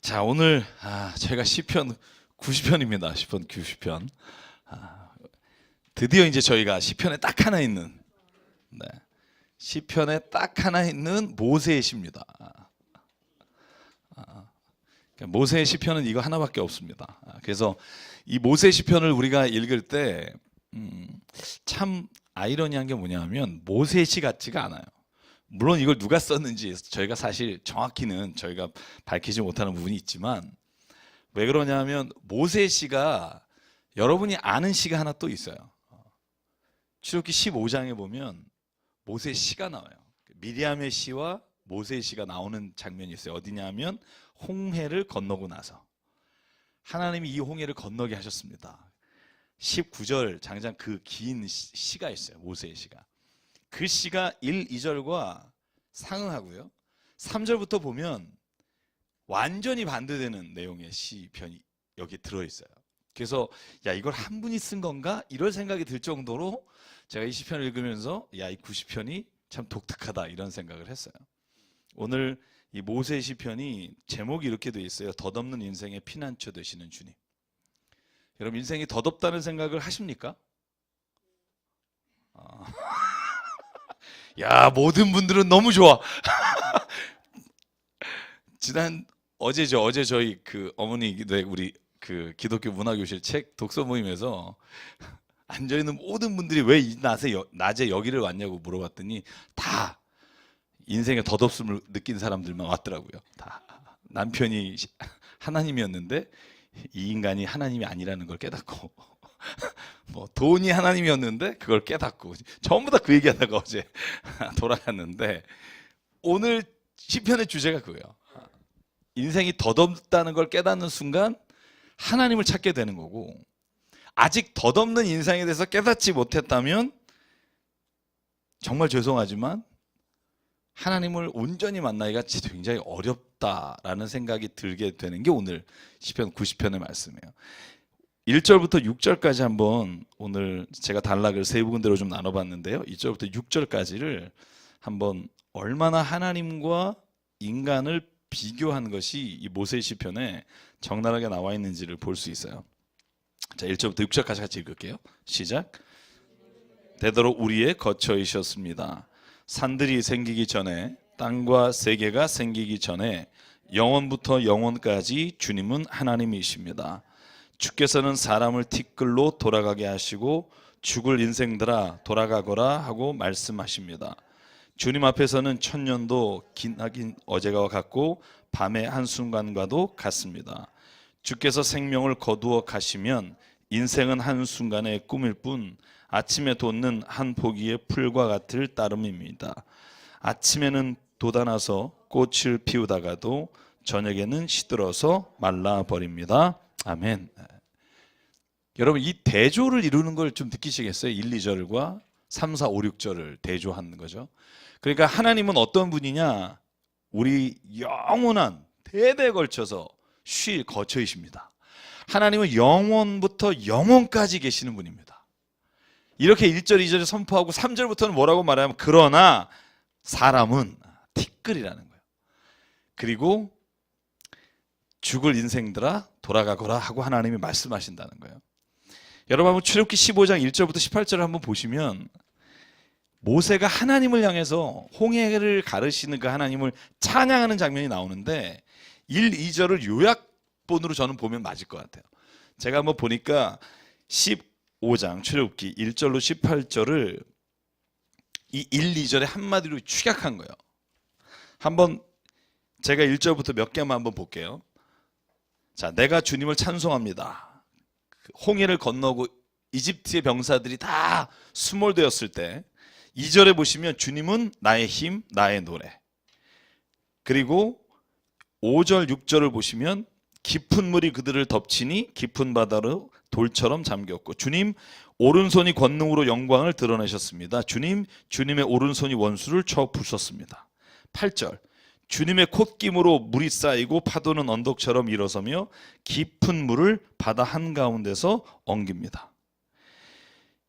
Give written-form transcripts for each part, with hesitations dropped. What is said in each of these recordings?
자, 오늘 제가 시편 90편입니다. 시편 90편. 드디어 이제 저희가 시편에 딱 하나 있는, 시편에 딱 하나 있는 모세의 시입니다. 모세의 시편은 이거 하나밖에 없습니다. 그래서 이 모세의 시편을 우리가 읽을 때 참 아이러니한 게 뭐냐면 모세의 시 같지가 않아요. 물론 이걸 누가 썼는지 저희가 사실 정확히는 저희가 밝히지 못하는 부분이 있지만, 왜 그러냐면 모세의 시가 여러분이 아는 시가 하나 또 있어요. 출애굽기 15장에 보면 모세의 시가 나와요. 미리암의 시와 모세의 시가 나오는 장면이 있어요. 어디냐면 홍해를 건너고 나서 하나님이 이 홍해를 건너게 하셨습니다. 19절 장장 그 긴 시가 있어요. 모세의 시가. 그 시가 1, 2절과 상응하고요. 3절부터 보면 완전히 반대되는 내용의 시편이 여기 들어있어요. 그래서 야, 이걸 한 분이 쓴 건가? 이런 생각이 들 정도로 제가 이 시편을 읽으면서 야, 이 90편이 참 독특하다 이런 생각을 했어요. 오늘 이 모세의 시편이 제목이 이렇게 돼 있어요. 덧없는 인생의 피난처 되시는 주님. 여러분, 인생이 덧없다는 생각을 하십니까? 야, 모든 분들은 너무 좋아. 어제 저희 그 어머니 우리 그 기독교 문화교실 책 독서 모임에서 앉아 있는 모든 분들이 왜 이 낮에 여기를 왔냐고 물어봤더니 다 인생의 덧없음을 느낀 사람들만 왔더라고요. 다 남편이 하나님이었는데 이 인간이 하나님이 아니라는 걸 깨닫고, 뭐 돈이 하나님이었는데 그걸 깨닫고, 전부 다 그 얘기하다가 어제 돌아갔는데, 오늘 시편의 주제가 그거예요. 인생이 덧없다는 걸 깨닫는 순간 하나님을 찾게 되는 거고, 아직 덧없는 인생에 대해서 깨닫지 못했다면 정말 죄송하지만 하나님을 온전히 만나기가 굉장히 어렵다라는 생각이 들게 되는 게 오늘 시편 90편의 말씀이에요. 1절부터 6절까지 한번, 오늘 제가 단락을 세 군데로 좀 나눠봤는데요. 2절부터 6절까지를 한번 얼마나 하나님과 인간을 비교한 것이 이 모세의 시편에 적나라하게 나와 있는지를 볼 수 있어요. 자, 1절부터 6절까지 같이 읽을게요. 시작. 되도록 우리의 거처이셨습니다. 산들이 생기기 전에, 땅과 세계가 생기기 전에 영원부터 영원까지 주님은 하나님이십니다. 주께서는 사람을 티끌로 돌아가게 하시고 죽을 인생들아 돌아가거라 하고 말씀하십니다. 주님 앞에서는 천년도 기나긴 어제와 같고 밤의 한순간과도 같습니다. 주께서 생명을 거두어 가시면 인생은 한순간의 꿈일 뿐 아침에 돋는 한 포기의 풀과 같을 따름입니다. 아침에는 돋아나서 꽃을 피우다가도 저녁에는 시들어서 말라버립니다. 아멘. 여러분, 이 대조를 이루는 걸 좀 느끼시겠어요? 1, 2절과 3, 4, 5, 6절을 대조하는 거죠. 그러니까 하나님은 어떤 분이냐? 우리 영원한 대대에 걸쳐서 쉴 거처이십니다. 하나님은 영원부터 영원까지 계시는 분입니다. 이렇게 1절, 2절에 선포하고 3절부터는 뭐라고 말하냐면 그러나 사람은 티끌이라는 거예요. 그리고 죽을 인생들아 돌아가거라 하고 하나님이 말씀하신다는 거예요. 여러분, 한번 출애굽기 15장 1절부터 18절을 한번 보시면 모세가 하나님을 향해서 홍해를 가르시는 그 하나님을 찬양하는 장면이 나오는데 1, 2절을 요약본으로 저는 보면 맞을 것 같아요. 제가 한번 보니까 15장 출애굽기 1절로 18절을 이 1, 2절에 한마디로 축약한 거예요. 한번 제가 1절부터 몇 개만 한번 볼게요. 자, 내가 주님을 찬송합니다. 홍해를 건너고 이집트의 병사들이 다 수몰되었을 때 2절에 보시면 주님은 나의 힘, 나의 노래. 그리고 5절, 6절을 보시면 깊은 물이 그들을 덮치니 깊은 바다로 돌처럼 잠겼고 주님 오른손이 권능으로 영광을 드러내셨습니다. 주님의 오른손이 원수를 쳐 부쉈습니다. 8절 주님의 콧김으로 물이 쌓이고 파도는 언덕처럼 일어서며 깊은 물을 바다 한가운데서 엉깁니다.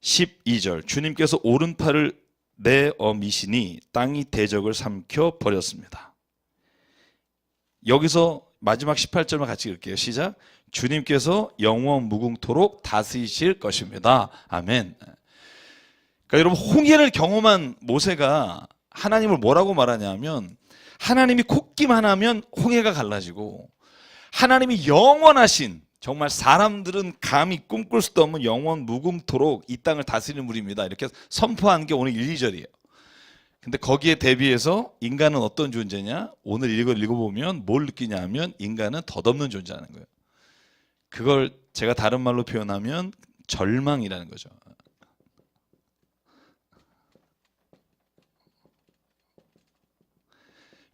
12절 주님께서 오른팔을 내어 미시니 땅이 대적을 삼켜 버렸습니다. 여기서 마지막 18절만 같이 읽을게요. 시작. 주님께서 영원 무궁토록 다스리실 것입니다. 아멘. 그러니까 여러분, 홍해를 경험한 모세가 하나님을 뭐라고 말하냐면, 하나님이 콧기만 하면 홍해가 갈라지고, 하나님이 영원하신, 정말 사람들은 감히 꿈꿀 수도 없는 영원 무궁토록 이 땅을 다스리는 분입니다, 이렇게 선포한 게 오늘 1, 2절이에요. 근데 거기에 대비해서 인간은 어떤 존재냐? 오늘 읽어보면 뭘 느끼냐 하면, 인간은 덧없는 존재라는 거예요. 그걸 제가 다른 말로 표현하면 절망이라는 거죠.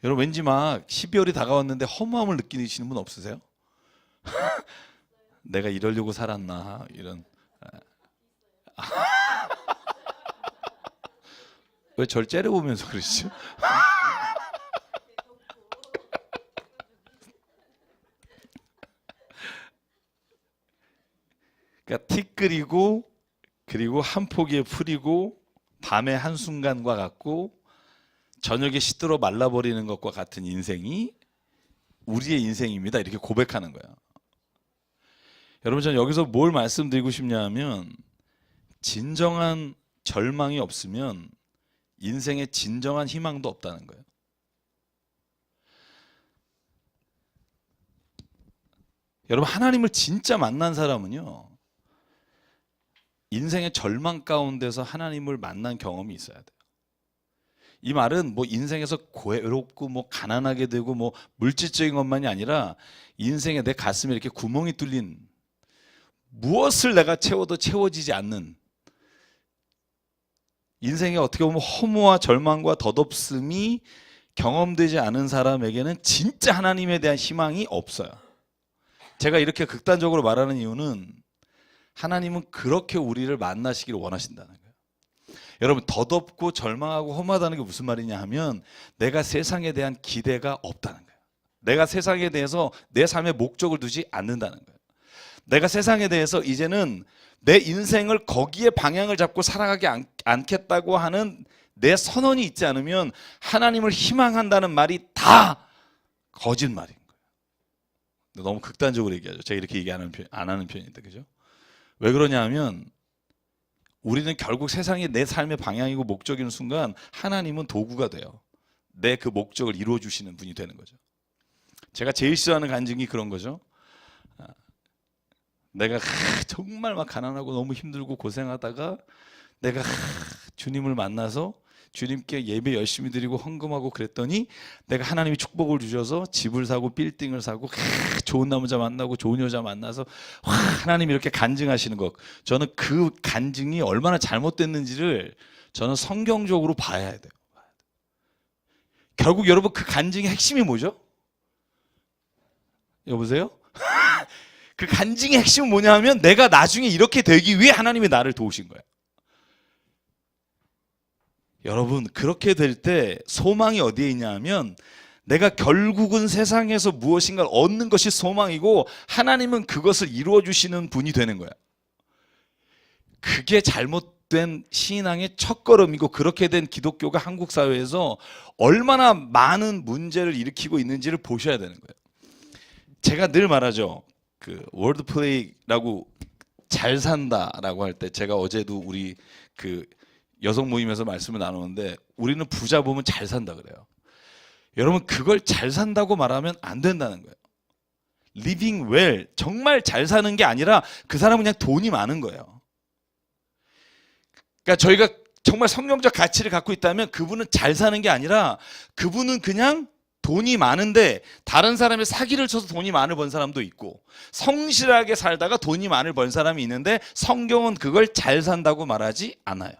여러분, 왠지 막 12월이 다가왔는데 허무함을 느끼시는 분 없으세요? 내가 이러려고 살았나, 이런. 왜 절 째려보면서 그러시죠? 그러니까 티끌이고, 그리고 한 포기에 풀이고, 밤의 한순간과 같고, 저녁에 시들어 말라버리는 것과 같은 인생이 우리의 인생입니다, 이렇게 고백하는 거예요. 여러분, 저는 여기서 뭘 말씀드리고 싶냐 하면, 진정한 절망이 없으면 인생에 진정한 희망도 없다는 거예요. 여러분, 하나님을 진짜 만난 사람은요, 인생의 절망 가운데서 하나님을 만난 경험이 있어야 돼요. 이 말은 뭐 인생에서 괴롭고 뭐 가난하게 되고 뭐 물질적인 것만이 아니라, 인생에 내 가슴에 이렇게 구멍이 뚫린, 무엇을 내가 채워도 채워지지 않는, 인생에 어떻게 보면 허무와 절망과 덧없음이 경험되지 않은 사람에게는 진짜 하나님에 대한 희망이 없어요. 제가 이렇게 극단적으로 말하는 이유는, 하나님은 그렇게 우리를 만나시기를 원하신다는 거예요. 여러분, 덧없고 절망하고 험하다는 게 무슨 말이냐 하면, 내가 세상에 대한 기대가 없다는 거예요. 내가 세상에 대해서 내 삶의 목적을 두지 않는다는 거예요. 내가 세상에 대해서 이제는 내 인생을 거기에 방향을 잡고 살아가지 않겠다고 하는 내 선언이 있지 않으면, 하나님을 희망한다는 말이 다 거짓말인 거예요. 너무 극단적으로 얘기하죠. 제가 이렇게 얘기 안 하는 편인데, 그죠? 왜 그러냐 하면, 우리는 결국 세상이 내 삶의 방향이고 목적인 순간, 하나님은 도구가 돼요. 내 그 목적을 이루어 주시는 분이 되는 거죠. 제가 제일 싫어하는 간증이 그런 거죠. 내가 정말 막 가난하고 너무 힘들고 고생하다가, 내가 주님을 만나서 주님께 예배 열심히 드리고 헌금하고 그랬더니, 내가 하나님이 축복을 주셔서 집을 사고 빌딩을 사고 좋은 남자 만나고 좋은 여자 만나서 하나님이 이렇게 간증하시는 것, 저는 그 간증이 얼마나 잘못됐는지를 저는 성경적으로 봐야 돼요. 결국 여러분, 그 간증의 핵심이 뭐죠? 여보세요? 그 간증의 핵심은 뭐냐 하면, 내가 나중에 이렇게 되기 위해 하나님이 나를 도우신 거예요. 여러분, 그렇게 될 때 소망이 어디에 있냐 하면, 내가 결국은 세상에서 무엇인가를 얻는 것이 소망이고, 하나님은 그것을 이루어 주시는 분이 되는 거야. 그게 잘못된 신앙의 첫걸음이고, 그렇게 된 기독교가 한국 사회에서 얼마나 많은 문제를 일으키고 있는지를 보셔야 되는 거예요. 제가 늘 말하죠. 그 월드플레이라고, 잘 산다라고 할 때, 제가 어제도 우리 그 여성 모임에서 말씀을 나누는데, 우리는 부자 보면 잘 산다 그래요. 여러분, 그걸 잘 산다고 말하면 안 된다는 거예요. living well, 정말 잘 사는 게 아니라 그 사람은 그냥 돈이 많은 거예요. 그러니까 저희가 정말 성경적 가치를 갖고 있다면, 그분은 잘 사는 게 아니라, 그분은 그냥 돈이 많은데 다른 사람의 사기를 쳐서 돈이 많을 번 사람도 있고, 성실하게 살다가 돈이 많을 번 사람이 있는데, 성경은 그걸 잘 산다고 말하지 않아요.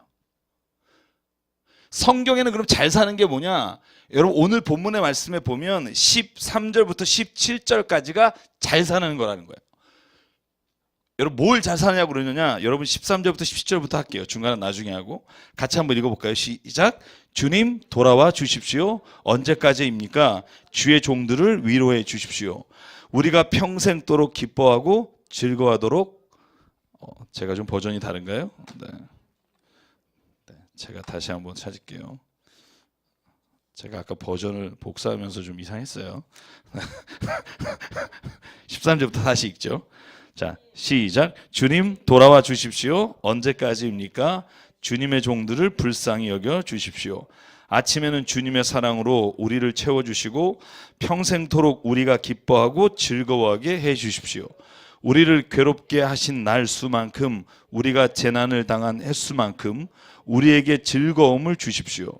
성경에는 그럼 잘 사는 게 뭐냐? 여러분, 오늘 본문의 말씀에 보면 13절부터 17절까지가 잘 사는 거라는 거예요. 여러분, 뭘 잘 사냐고 그러느냐? 여러분, 13절부터 17절부터 할게요. 중간은 나중에 하고. 같이 한번 읽어볼까요? 시작. 주님, 돌아와 주십시오. 언제까지입니까? 주의 종들을 위로해 주십시오. 우리가 평생도록 기뻐하고 즐거워하도록. 제가 좀 버전이 다른가요? 네. 제가 다시 한번 찾을게요. 제가 아까 버전을 복사하면서 좀 이상했어요. 13절부터 다시 읽죠. 자, 시작. 주님 돌아와 주십시오. 언제까지입니까? 주님의 종들을 불쌍히 여겨 주십시오. 아침에는 주님의 사랑으로 우리를 채워주시고 평생토록 우리가 기뻐하고 즐거워하게 해주십시오. 우리를 괴롭게 하신 날 수만큼, 우리가 재난을 당한 횟수만큼 우리에게 즐거움을 주십시오.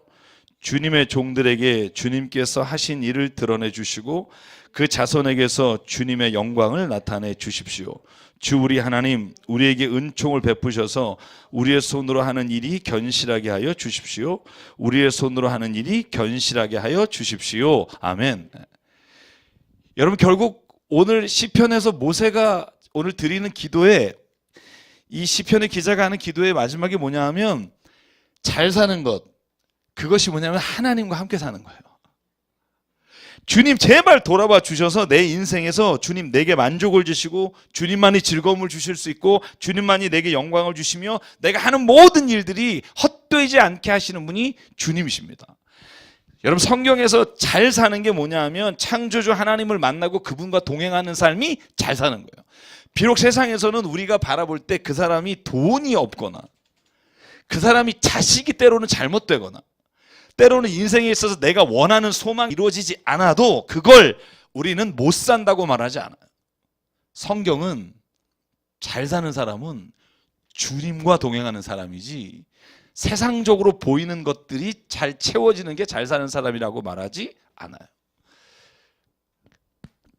주님의 종들에게 주님께서 하신 일을 드러내 주시고 그 자손에게서 주님의 영광을 나타내 주십시오. 주 우리 하나님, 우리에게 은총을 베푸셔서 우리의 손으로 하는 일이 견실하게 하여 주십시오. 우리의 손으로 하는 일이 견실하게 하여 주십시오. 아멘. 여러분, 결국 오늘 시편에서 모세가 오늘 드리는 기도에, 이 시편의 기자가 하는 기도의 마지막이 뭐냐 하면 잘 사는 것, 그것이 뭐냐면 하나님과 함께 사는 거예요. 주님 제발 돌아봐 주셔서 내 인생에서 주님 내게 만족을 주시고 주님만이 즐거움을 주실 수 있고 주님만이 내게 영광을 주시며 내가 하는 모든 일들이 헛되지 않게 하시는 분이 주님이십니다. 여러분, 성경에서 잘 사는 게 뭐냐 하면 창조주 하나님을 만나고 그분과 동행하는 삶이 잘 사는 거예요. 비록 세상에서는 우리가 바라볼 때 그 사람이 돈이 없거나 그 사람이 자식이 때로는 잘못되거나 때로는 인생에 있어서 내가 원하는 소망이 이루어지지 않아도 그걸 우리는 못 산다고 말하지 않아요. 성경은 잘 사는 사람은 주님과 동행하는 사람이지 세상적으로 보이는 것들이 잘 채워지는 게 잘 사는 사람이라고 말하지 않아요.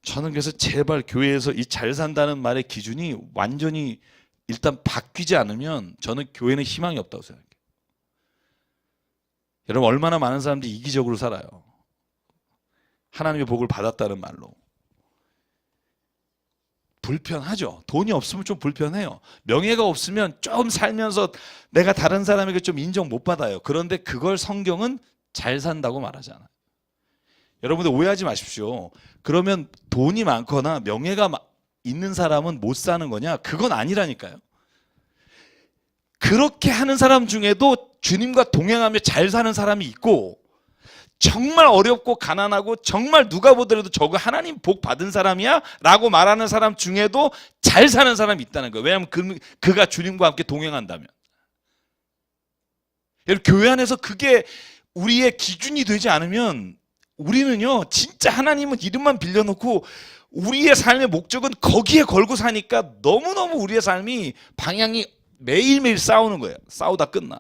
저는 그래서 제발 교회에서 이 잘 산다는 말의 기준이 완전히 일단 바뀌지 않으면 저는 교회는 희망이 없다고 생각해요. 여러분, 얼마나 많은 사람들이 이기적으로 살아요. 하나님의 복을 받았다는 말로. 불편하죠. 돈이 없으면 좀 불편해요. 명예가 없으면 좀 살면서 내가 다른 사람에게 좀 인정 못 받아요. 그런데 그걸 성경은 잘 산다고 말하지 않아요. 여러분들 오해하지 마십시오. 그러면 돈이 많거나 명예가 있는 사람은 못 사는 거냐? 그건 아니라니까요. 그렇게 하는 사람 중에도 주님과 동행하며 잘 사는 사람이 있고 정말 어렵고 가난하고 정말 누가 보더라도 저거 하나님 복 받은 사람이야? 라고 말하는 사람 중에도 잘 사는 사람이 있다는 거예요. 왜냐하면 그가 주님과 함께 동행한다면. 여러분, 교회 안에서 그게 우리의 기준이 되지 않으면 우리는요 진짜 하나님은 이름만 빌려놓고 우리의 삶의 목적은 거기에 걸고 사니까 너무너무 우리의 삶이 방향이 매일매일 싸우는 거예요. 싸우다 끝나.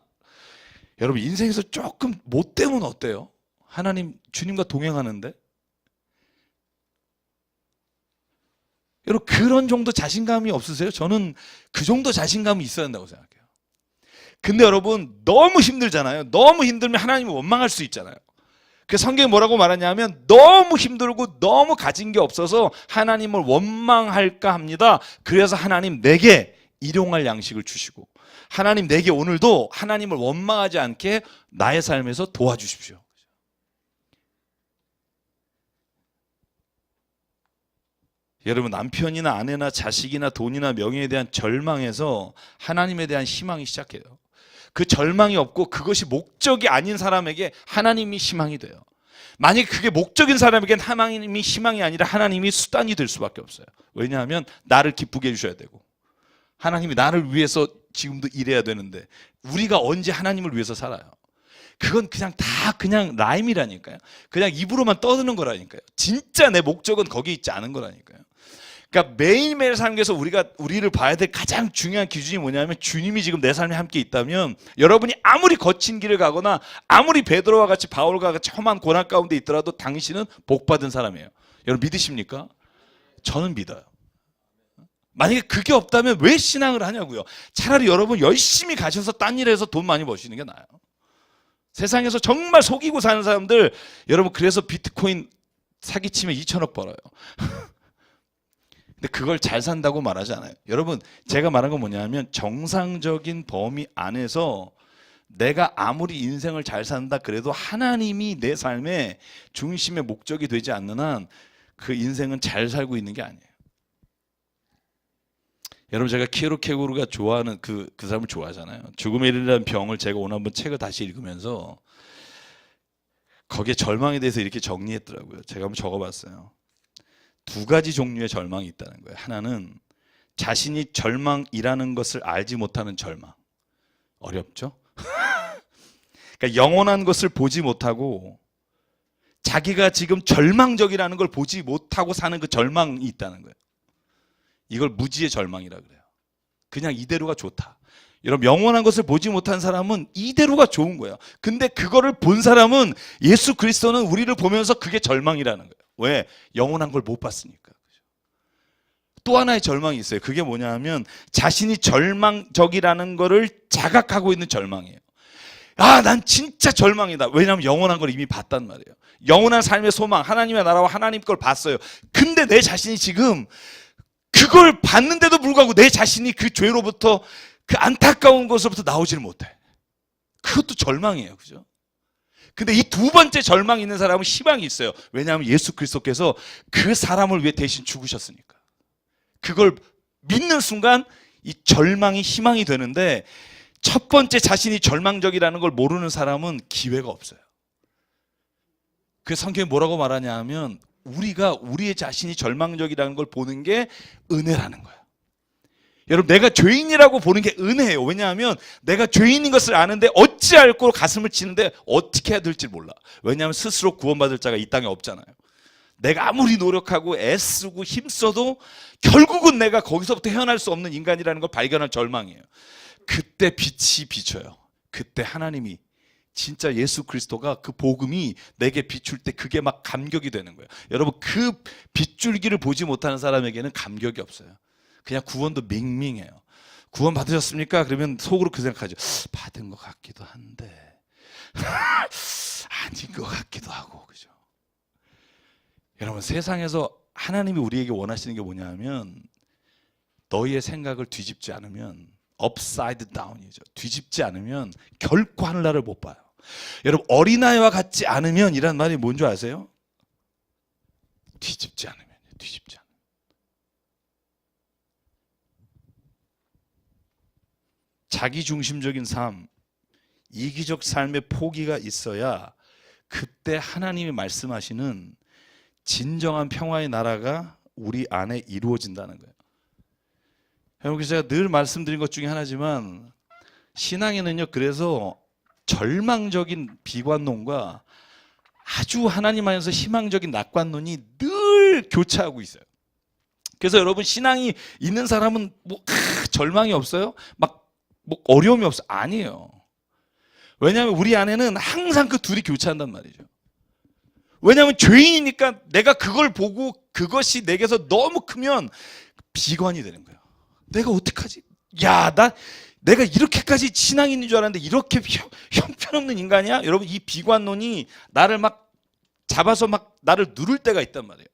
여러분, 인생에서 조금 못 되면 어때요? 하나님, 주님과 동행하는데? 여러분, 그런 정도 자신감이 없으세요? 저는 그 정도 자신감이 있어야 한다고 생각해요. 근데 여러분, 너무 힘들잖아요. 너무 힘들면 하나님을 원망할 수 있잖아요. 그 성경이 뭐라고 말하냐면 너무 힘들고 너무 가진 게 없어서 하나님을 원망할까 합니다. 그래서 하나님 내게 일용할 양식을 주시고 하나님 내게 오늘도 하나님을 원망하지 않게 나의 삶에서 도와주십시오. 여러분, 남편이나 아내나 자식이나 돈이나 명예에 대한 절망에서 하나님에 대한 희망이 시작해요. 그 절망이 없고 그것이 목적이 아닌 사람에게 하나님이 희망이 돼요. 만약에 그게 목적인 사람에겐 하나님이 희망이 아니라 하나님이 수단이 될 수밖에 없어요. 왜냐하면 나를 기쁘게 해주셔야 되고 하나님이 나를 위해서 지금도 일해야 되는데 우리가 언제 하나님을 위해서 살아요? 그건 그냥 다 그냥 라임이라니까요. 그냥 입으로만 떠드는 거라니까요. 진짜 내 목적은 거기 있지 않은 거라니까요. 그러니까 매일매일 삶에서 우리를 봐야 될 가장 중요한 기준이 뭐냐면 주님이 지금 내 삶에 함께 있다면 여러분이 아무리 거친 길을 가거나 아무리 베드로와 같이 바울과 같이 험한 고난 가운데 있더라도 당신은 복받은 사람이에요. 여러분 믿으십니까? 저는 믿어요. 만약에 그게 없다면 왜 신앙을 하냐고요. 차라리 여러분 열심히 가셔서 딴 일해서 돈 많이 버시는 게 나아요. 세상에서 정말 속이고 사는 사람들, 여러분 그래서 비트코인 사기치면 2천억 벌어요. 근데 그걸 잘 산다고 말하지 않아요. 여러분, 제가 말한 건 뭐냐면 정상적인 범위 안에서 내가 아무리 인생을 잘 산다 그래도 하나님이 내 삶의 중심의 목적이 되지 않는 한 그 인생은 잘 살고 있는 게 아니에요. 여러분, 제가 키에로케고르가 좋아하는 그 사람을 좋아하잖아요. 죽음의 이르라는 병을 제가 오늘 한번 책을 다시 읽으면서 거기에 절망에 대해서 이렇게 정리했더라고요. 제가 한번 적어봤어요. 두 가지 종류의 절망이 있다는 거예요. 하나는 자신이 절망이라는 것을 알지 못하는 절망. 어렵죠? 그러니까 영원한 것을 보지 못하고 자기가 지금 절망적이라는 걸 보지 못하고 사는 그 절망이 있다는 거예요. 이걸 무지의 절망이라 그래요. 그냥 이대로가 좋다. 여러분, 영원한 것을 보지 못한 사람은 이대로가 좋은 거예요. 근데 그거를 본 사람은 예수 그리스도는 우리를 보면서 그게 절망이라는 거예요. 왜? 영원한 걸 못 봤으니까. 또 하나의 절망이 있어요. 그게 뭐냐 하면 자신이 절망적이라는 거를 자각하고 있는 절망이에요. 아, 난 진짜 절망이다. 왜냐하면 영원한 걸 이미 봤단 말이에요. 영원한 삶의 소망, 하나님의 나라와 하나님 걸 봤어요. 근데 내 자신이 지금 그걸 봤는데도 불구하고 내 자신이 그 죄로부터, 그 안타까운 것으로부터 나오지를 못해. 그것도 절망이에요. 그죠? 근데 이 두 번째 절망이 있는 사람은 희망이 있어요. 왜냐하면 예수 그리스도께서 그 사람을 위해 대신 죽으셨으니까. 그걸 믿는 순간 이 절망이 희망이 되는데, 첫 번째 자신이 절망적이라는 걸 모르는 사람은 기회가 없어요. 그 성경이 뭐라고 말하냐 하면 우리가 우리의 자신이 절망적이라는 걸 보는 게 은혜라는 거예요. 여러분, 내가 죄인이라고 보는 게 은혜예요. 왜냐하면 내가 죄인인 것을 아는데 어찌 알고 가슴을 치는데 어떻게 해야 될지 몰라. 왜냐하면 스스로 구원받을 자가 이 땅에 없잖아요. 내가 아무리 노력하고 애쓰고 힘써도 결국은 내가 거기서부터 헤어날 수 없는 인간이라는 걸 발견한 절망이에요. 그때 빛이 비쳐요. 그때 하나님이, 진짜 예수 그리스도가, 그 복음이 내게 비출 때 그게 막 감격이 되는 거예요. 여러분, 그 빗줄기를 보지 못하는 사람에게는 감격이 없어요. 그냥 구원도 밍밍해요. 구원 받으셨습니까? 그러면 속으로 그 생각하죠. 받은 것 같기도 한데 아닌 것 같기도 하고. 그죠? 여러분, 세상에서 하나님이 우리에게 원하시는 게 뭐냐 하면 너희의 생각을 뒤집지 않으면, upside down이죠. 뒤집지 않으면 결코 하늘나라를 못 봐요. 여러분, 어린아이와 같지 않으면 이란 말이 뭔지 아세요? 뒤집지 않으면, 뒤집지 않으면. 자기중심적인 삶, 이기적 삶의 포기가 있어야 그때 하나님이 말씀하시는 진정한 평화의 나라가 우리 안에 이루어진다는 거예요. 여러분, 제가 늘 말씀드린 것 중에 하나지만 신앙에는요, 그래서 절망적인 비관론과 아주 하나님 안에서 희망적인 낙관론이 늘 교차하고 있어요. 그래서 여러분, 신앙이 있는 사람은 뭐 절망이 없어요? 막 뭐 어려움이 없어? 아니에요. 왜냐하면 우리 안에는 항상 그 둘이 교차한단 말이죠. 왜냐하면 죄인이니까 내가 그걸 보고 그것이 내게서 너무 크면 비관이 되는 거예요. 내가 어떡하지? 야, 내가 이렇게까지 신앙이 있는 줄 알았는데 이렇게 형편없는 인간이야? 여러분, 이 비관론이 나를 막 잡아서 막 나를 누를 때가 있단 말이에요.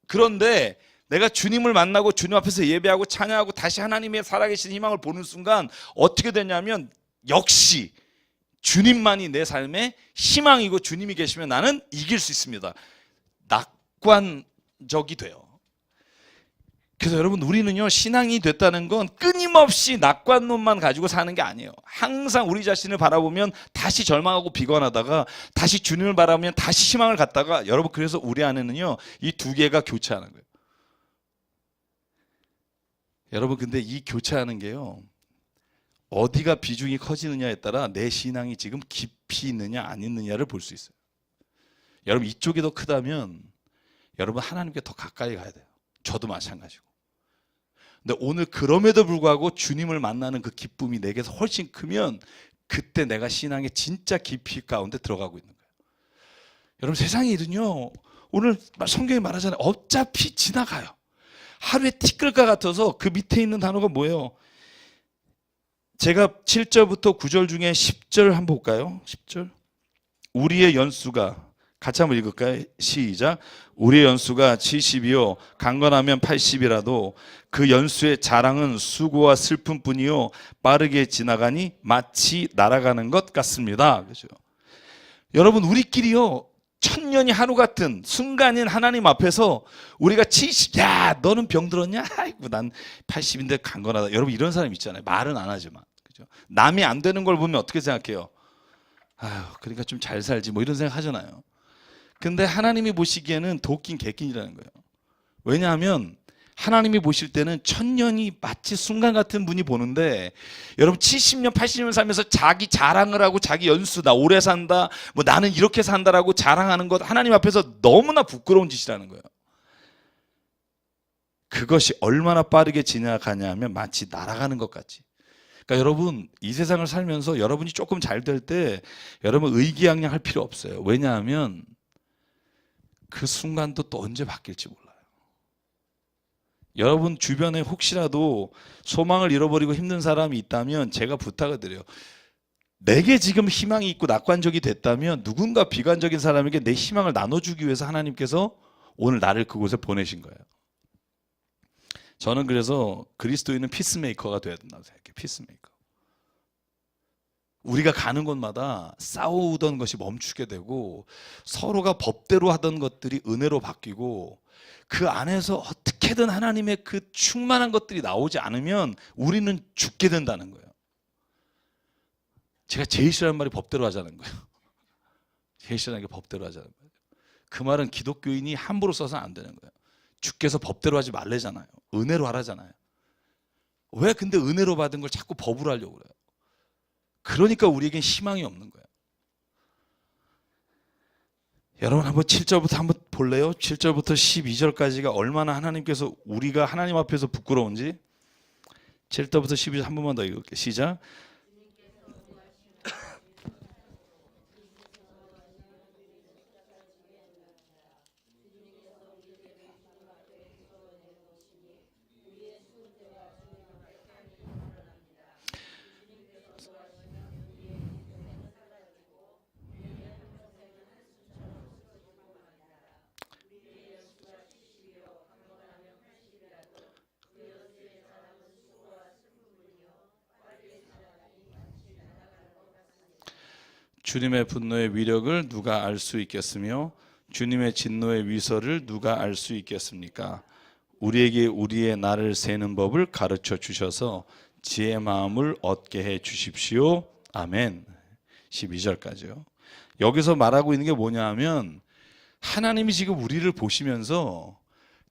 그런데 내가 주님을 만나고 주님 앞에서 예배하고 찬양하고 다시 하나님의 살아계신 희망을 보는 순간 어떻게 되냐면 역시 주님만이 내 삶의 희망이고 주님이 계시면 나는 이길 수 있습니다. 낙관적이 돼요. 그래서 여러분, 우리는요, 신앙이 됐다는 건 끊임없이 낙관론만 가지고 사는 게 아니에요. 항상 우리 자신을 바라보면 다시 절망하고 비관하다가 다시 주님을 바라보면 다시 희망을 갖다가, 여러분, 그래서 우리 안에는요, 이 두 개가 교차하는 거예요. 여러분, 근데 이 교차하는 게요, 어디가 비중이 커지느냐에 따라 내 신앙이 지금 깊이 있느냐 안 있느냐를 볼 수 있어요. 여러분, 이쪽이 더 크다면 여러분 하나님께 더 가까이 가야 돼요. 저도 마찬가지고. 근데 오늘 그럼에도 불구하고 주님을 만나는 그 기쁨이 내게서 훨씬 크면 그때 내가 신앙의 진짜 깊이 가운데 들어가고 있는 거예요. 여러분, 세상의 일은요, 오늘 성경이 말하잖아요. 어차피 지나가요. 하루에 티끌과 같아서. 그 밑에 있는 단어가 뭐예요? 제가 7절부터 9절 중에 10절 한번 볼까요? 10절. 우리의 연수가, 같이 한번 읽을까요? 시작. 우리의 연수가 70이요 강건하면 80이라도 그 연수의 자랑은 수고와 슬픔뿐이요 빠르게 지나가니 마치 날아가는 것 같습니다. 그렇죠? 여러분, 우리끼리요, 천년이 하루 같은 순간인 하나님 앞에서 우리가 70, 야, 너는 병들었냐? 아이고, 난 80인데 강건하다. 여러분, 이런 사람 있잖아요. 말은 안 하지만. 그죠? 남이 안 되는 걸 보면 어떻게 생각해요? 아유, 그러니까 좀 잘 살지 뭐 이런 생각 하잖아요. 근데 하나님이 보시기에는 도끼인 개끼이라는 거예요. 왜냐하면 하나님이 보실 때는 천년이 마치 순간 같은 분이 보는데, 여러분 70년 80년 살면서 자기 자랑을 하고 자기 연수 나 오래 산다 뭐 나는 이렇게 산다라고 자랑하는 것 하나님 앞에서 너무나 부끄러운 짓이라는 거예요. 그것이 얼마나 빠르게 지나가냐면 마치 날아가는 것 같이. 그러니까 여러분 이 세상을 살면서 여러분이 조금 잘 될 때 여러분 의기양양할 필요 없어요. 왜냐하면 그 순간도 또 언제 바뀔지 몰라요. 여러분 주변에 혹시라도 소망을 잃어버리고 힘든 사람이 있다면 제가 부탁을 드려요. 내게 지금 희망이 있고 낙관적이 됐다면 누군가 비관적인 사람에게 내 희망을 나눠주기 위해서 하나님께서 오늘 나를 그곳에 보내신 거예요. 저는 그래서 그리스도인은 피스메이커가 돼야 된다고 생각해요. 피스메이커. 우리가 가는 곳마다 싸우던 것이 멈추게 되고 서로가 법대로 하던 것들이 은혜로 바뀌고 그 안에서 어떻게든 하나님의 그 충만한 것들이 나오지 않으면 우리는 죽게 된다는 거예요. 제가 제일 싫어하는 말이 법대로 하자는 거예요. 제일 싫어하는 게 법대로 하자는 거예요. 그 말은 기독교인이 함부로 써서는 안 되는 거예요. 주께서 법대로 하지 말래잖아요. 은혜로 하라잖아요. 왜 근데 은혜로 받은 걸 자꾸 법으로 하려고 그래요? 그러니까 우리에겐 희망이 없는 거예요. 여러분 한번 7절부터 한번 볼래요? 7절부터 12절까지가 얼마나 하나님께서 우리가 하나님 앞에서 부끄러운지. 7절부터 12절 한 번만 더 읽을게요. 시작. 주님의 분노의 위력을 누가 알 수 있겠으며 주님의 진노의 위서를 누가 알 수 있겠습니까? 우리에게 우리의 날을 세는 법을 가르쳐 주셔서 지혜의 마음을 얻게 해 주십시오. 아멘. 12절까지요. 여기서 말하고 있는 게 뭐냐 하면 하나님이 지금 우리를 보시면서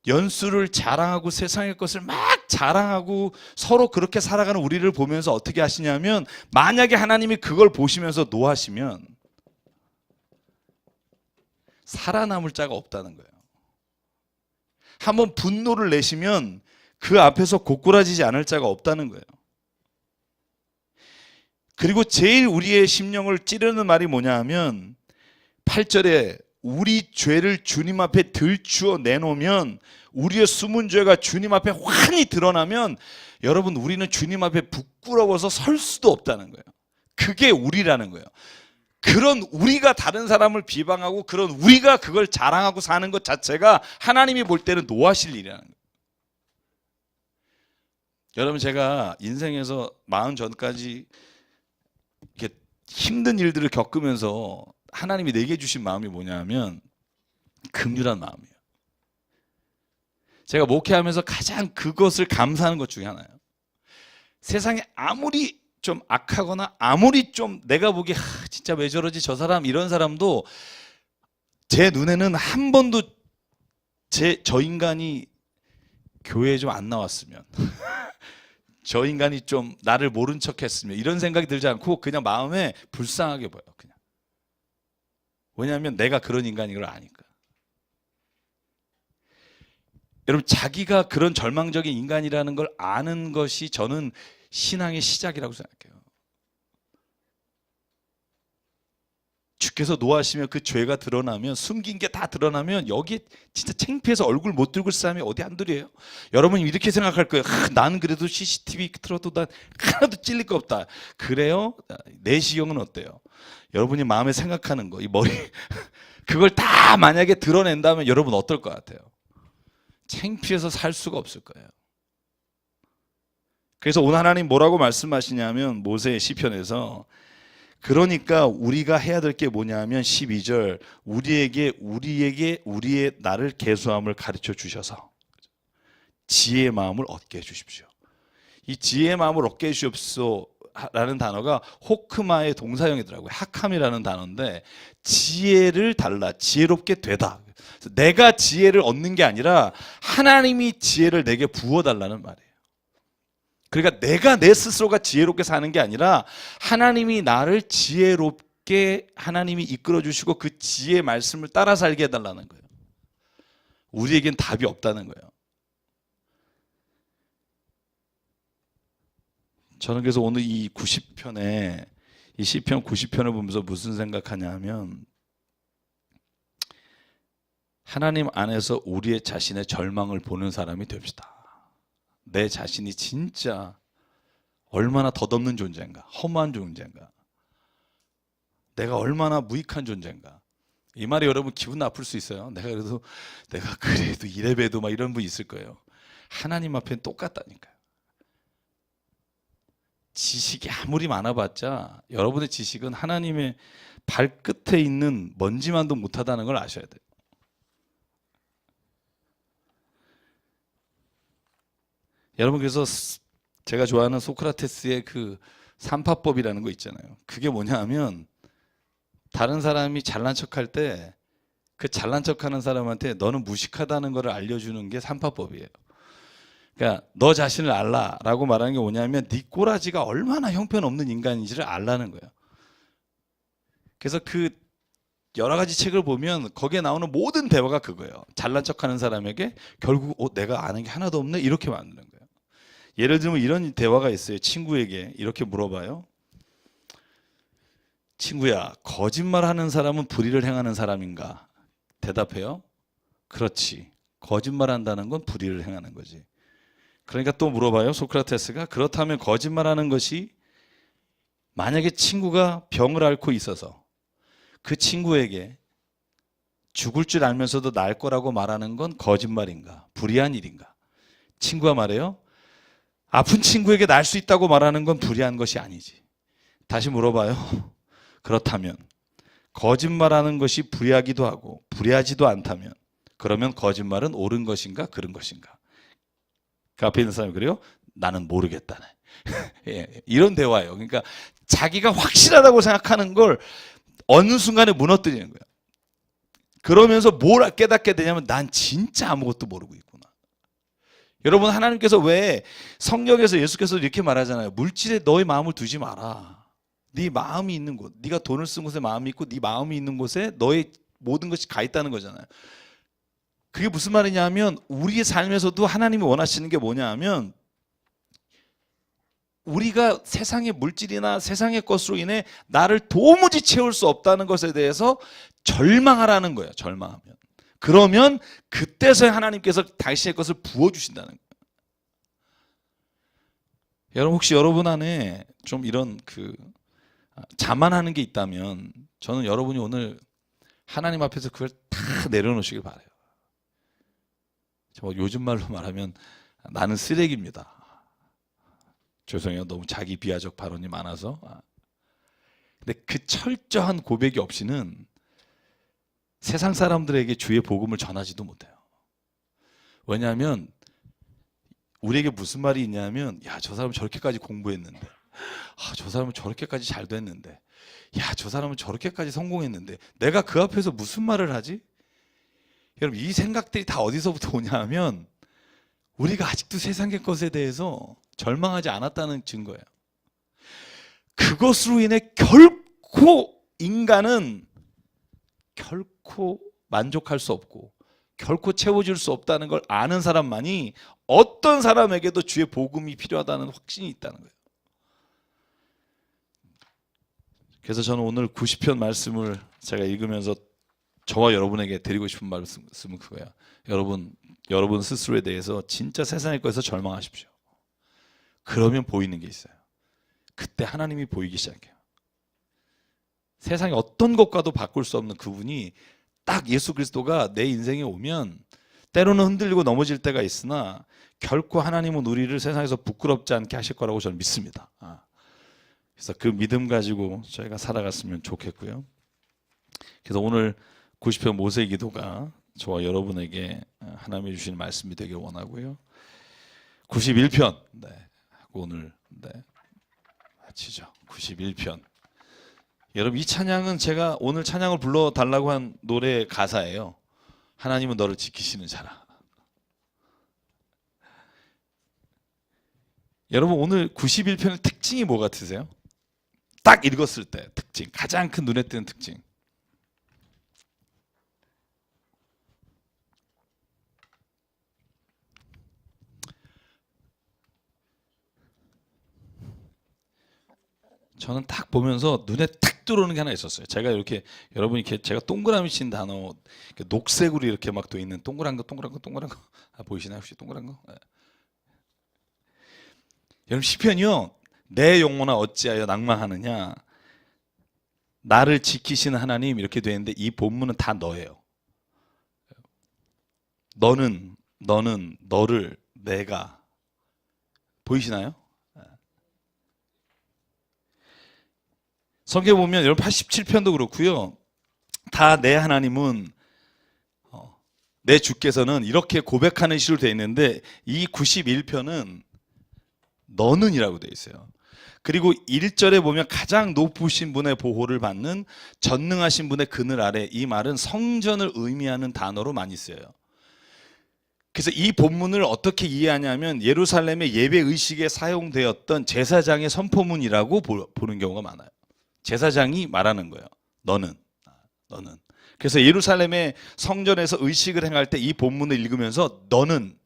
연수를 자랑하고 세상의 것을 막 자랑하고 서로 그렇게 살아가는 우리를 보면서 어떻게 하시냐면, 만약에 하나님이 그걸 보시면서 노하시면 살아남을 자가 없다는 거예요. 한번 분노를 내시면 그 앞에서 고꾸라지지 않을 자가 없다는 거예요. 그리고 제일 우리의 심령을 찌르는 말이 뭐냐 하면 8절에 우리 죄를 주님 앞에 들추어 내놓으면, 우리의 숨은 죄가 주님 앞에 환히 드러나면 여러분 우리는 주님 앞에 부끄러워서 설 수도 없다는 거예요. 그게 우리라는 거예요. 그런 우리가 다른 사람을 비방하고 그런 우리가 그걸 자랑하고 사는 것 자체가 하나님이 볼 때는 노하실 일이라는 거예요. 여러분 제가 인생에서 40 전까지 이렇게 힘든 일들을 겪으면서 하나님이 내게 주신 마음이 뭐냐면 긍휼한 마음이에요. 제가 목회하면서 가장 그것을 감사하는 것 중에 하나예요. 세상에 아무리 좀 악하거나 아무리 좀 내가 보기에 진짜 왜 저러지 저 사람 이런 사람도 제 눈에는 한 번도 저 인간이 교회에 좀 안 나왔으면 저 인간이 좀 나를 모른 척 했으면 이런 생각이 들지 않고 그냥 마음에 불쌍하게 보여요. 그냥. 왜냐하면 내가 그런 인간인 걸 아니까. 여러분 자기가 그런 절망적인 인간이라는 걸 아는 것이 저는 신앙의 시작이라고 생각해요. 주께서 노하시면 그 죄가 드러나면, 숨긴 게 다 드러나면 여기 진짜 창피해서 얼굴 못 들고 있을 사람이 어디 한둘이에요. 여러분이 이렇게 생각할 거예요. 나는 그래도 CCTV 틀어도 난 하나도 찔릴 거 없다. 그래요? 내시경은 어때요? 여러분이 마음에 생각하는 거, 이 머리 그걸 다 만약에 드러낸다면 여러분 어떨 것 같아요? 창피해서 살 수가 없을 거예요. 그래서 오늘 하나님 뭐라고 말씀하시냐면 모세의 시편에서, 그러니까 우리가 해야 될 게 뭐냐면 12절 우리에게 우리의 나를 계수함을 가르쳐 주셔서 지혜의 마음을 얻게 해 주십시오. 이 지혜의 마음을 얻게 해 주십시오 지혜라는 단어가 호크마의 동사형이더라고요. 하캄이라는 단어인데 지혜를 달라, 지혜롭게 되다. 그래서 내가 지혜를 얻는 게 아니라 하나님이 지혜를 내게 부어달라는 말이에요. 그러니까 내가 내 스스로가 지혜롭게 사는 게 아니라 하나님이 나를 지혜롭게 하나님이 이끌어 주시고 그 지혜의 말씀을 따라 살게 해달라는 거예요. 우리에겐 답이 없다는 거예요. 저는 그래서 오늘 이 90편에 이 시편 90편을 보면서 무슨 생각하냐 하면 하나님 안에서 우리의 자신의 절망을 보는 사람이 됩시다. 내 자신이 진짜 얼마나 덧없는 존재인가, 허무한 존재인가, 내가 얼마나 무익한 존재인가. 이 말이 여러분 기분 나쁠 수 있어요. 내가 그래도 이래봬도 막 이런 분 있을 거예요. 하나님 앞엔 똑같다니까요. 지식이 아무리 많아봤자 여러분의 지식은 하나님의 발끝에 있는 먼지만도 못하다는 걸 아셔야 돼요. 여러분 그래서 제가 좋아하는 소크라테스의 그 삼파법이라는 거 있잖아요. 그게 뭐냐 하면 다른 사람이 잘난 척할 때 그 잘난 척하는 사람한테 너는 무식하다는 걸 알려주는 게 삼파법이에요. 그러니까 너 자신을 알라라고 말하는 게 뭐냐면 네 꼬라지가 얼마나 형편없는 인간인지를 알라는 거예요. 그래서 그 여러 가지 책을 보면 거기에 나오는 모든 대화가 그거예요. 잘난 척하는 사람에게 결국 내가 아는 게 하나도 없네 이렇게 만드는 거예요. 예를 들면 이런 대화가 있어요. 친구에게 이렇게 물어봐요. 친구야, 거짓말하는 사람은 불의를 행하는 사람인가? 대답해요. 그렇지. 거짓말한다는 건 불의를 행하는 거지. 그러니까 또 물어봐요. 소크라테스가 그렇다면 거짓말하는 것이 만약에 친구가 병을 앓고 있어서 그 친구에게 죽을 줄 알면서도 날 거라고 말하는 건 거짓말인가? 불의한 일인가? 친구가 말해요. 아픈 친구에게 날 수 있다고 말하는 건 불의한 것이 아니지. 다시 물어봐요. 그렇다면 거짓말하는 것이 불의하기도 하고 불의하지도 않다면 그러면 거짓말은 옳은 것인가 그른 것인가? 그 앞에 있는 사람이 그래요? 나는 모르겠다네. 예, 이런 대화예요. 그러니까 자기가 확실하다고 생각하는 걸 어느 순간에 무너뜨리는 거예요. 그러면서 뭘 깨닫게 되냐면 난 진짜 아무것도 모르고 있구나. 여러분 하나님께서 왜 성경에서 예수께서 이렇게 말하잖아요. 물질에 너의 마음을 두지 마라. 네 마음이 있는 곳, 네가 돈을 쓴 곳에 마음이 있고 네 마음이 있는 곳에 너의 모든 것이 가 있다는 거잖아요. 그게 무슨 말이냐 하면 우리의 삶에서도 하나님이 원하시는 게 뭐냐 하면 우리가 세상의 물질이나 세상의 것으로 인해 나를 도무지 채울 수 없다는 것에 대해서 절망하라는 거예요. 절망하면. 그러면 그때서야 하나님께서 당신의 것을 부어주신다는 거예요. 여러분 혹시 여러분 안에 좀 이런 자만하는 게 있다면 저는 여러분이 오늘 하나님 앞에서 그걸 다 내려놓으시길 바라요. 요즘 말로 말하면 나는 쓰레기입니다. 죄송해요. 너무 자기 비하적 발언이 많아서. 근데 그 철저한 고백이 없이는 세상 사람들에게 주의 복음을 전하지도 못해요. 왜냐하면 우리에게 무슨 말이 있냐면 야, 저 사람은 저렇게까지 공부했는데 저 사람은 저렇게까지 잘 됐는데 야, 저 사람은 저렇게까지 성공했는데 내가 그 앞에서 무슨 말을 하지? 여러분 이 생각들이 다 어디서부터 오냐 하면 우리가 아직도 세상의 것에 대해서 절망하지 않았다는 증거예요. 그것으로 인해 결코 인간은 결코 만족할 수 없고 결코 채워줄 수 없다는 걸 아는 사람만이 어떤 사람에게도 주의 복음이 필요하다는 확신이 있다는 거예요. 그래서 저는 오늘 90편 말씀을 제가 읽으면서 저와 여러분에게 드리고 싶은 말씀은 그거예요. 여러분 스스로에 대해서 진짜 세상의 것에서 절망하십시오. 그러면 보이는 게 있어요. 그때 하나님이 보이기 시작해요. 세상의 어떤 것과도 바꿀 수 없는 그분이 딱 예수 그리스도가 내 인생에 오면 때로는 흔들리고 넘어질 때가 있으나 결코 하나님은 우리를 세상에서 부끄럽지 않게 하실 거라고 저는 믿습니다. 그래서 그 믿음 가지고 저희가 살아갔으면 좋겠고요. 그래서 오늘 90편 모세 기도가 저와 여러분에게 하나님이 주신 말씀이 되길 원하고요. 91편 오늘 마치죠. 91편. 여러분, 이 찬양은 제가 오늘 찬양을 불러달라고 한 노래 가사예요. 하나님은 너를 지키시는 자라. 여러분, 오늘 91편의 특징이 뭐 같으세요? 딱 읽었을 때 특징, 가장 큰 눈에 띄는 특징. 저는 딱 보면서 눈에 탁 들어오는 게 하나 있었어요. 제가 이렇게 여러분이 이렇게 제가 동그라미 친 단어 이렇게 녹색으로 이렇게 막 돼 있는 동그란 거 보이시나요? 혹시 동그란 거? 네. 여러분, 시편이요, 내 영혼아 어찌하여 낭망하느냐, 나를 지키시는 하나님, 이렇게 돼 있는데 이 본문은 다 너예요. 너는, 너를, 내가. 보이시나요? 성경에 보면 여러분 87편도 그렇고요. 다 내 하나님은 내 주께서는 이렇게 고백하는 시로 되어 있는데 이 91편은 너는이라고 되어 있어요. 그리고 1절에 보면 가장 높으신 분의 보호를 받는 전능하신 분의 그늘 아래, 이 말은 성전을 의미하는 단어로 많이 쓰여요. 그래서 이 본문을 어떻게 이해하냐면 예루살렘의 예배 의식에 사용되었던 제사장의 선포문이라고 보는 경우가 많아요. 제사장이 말하는 거예요. 너는. 그래서 예루살렘의 성전에서 의식을 행할 때 이 본문을 읽으면서 너는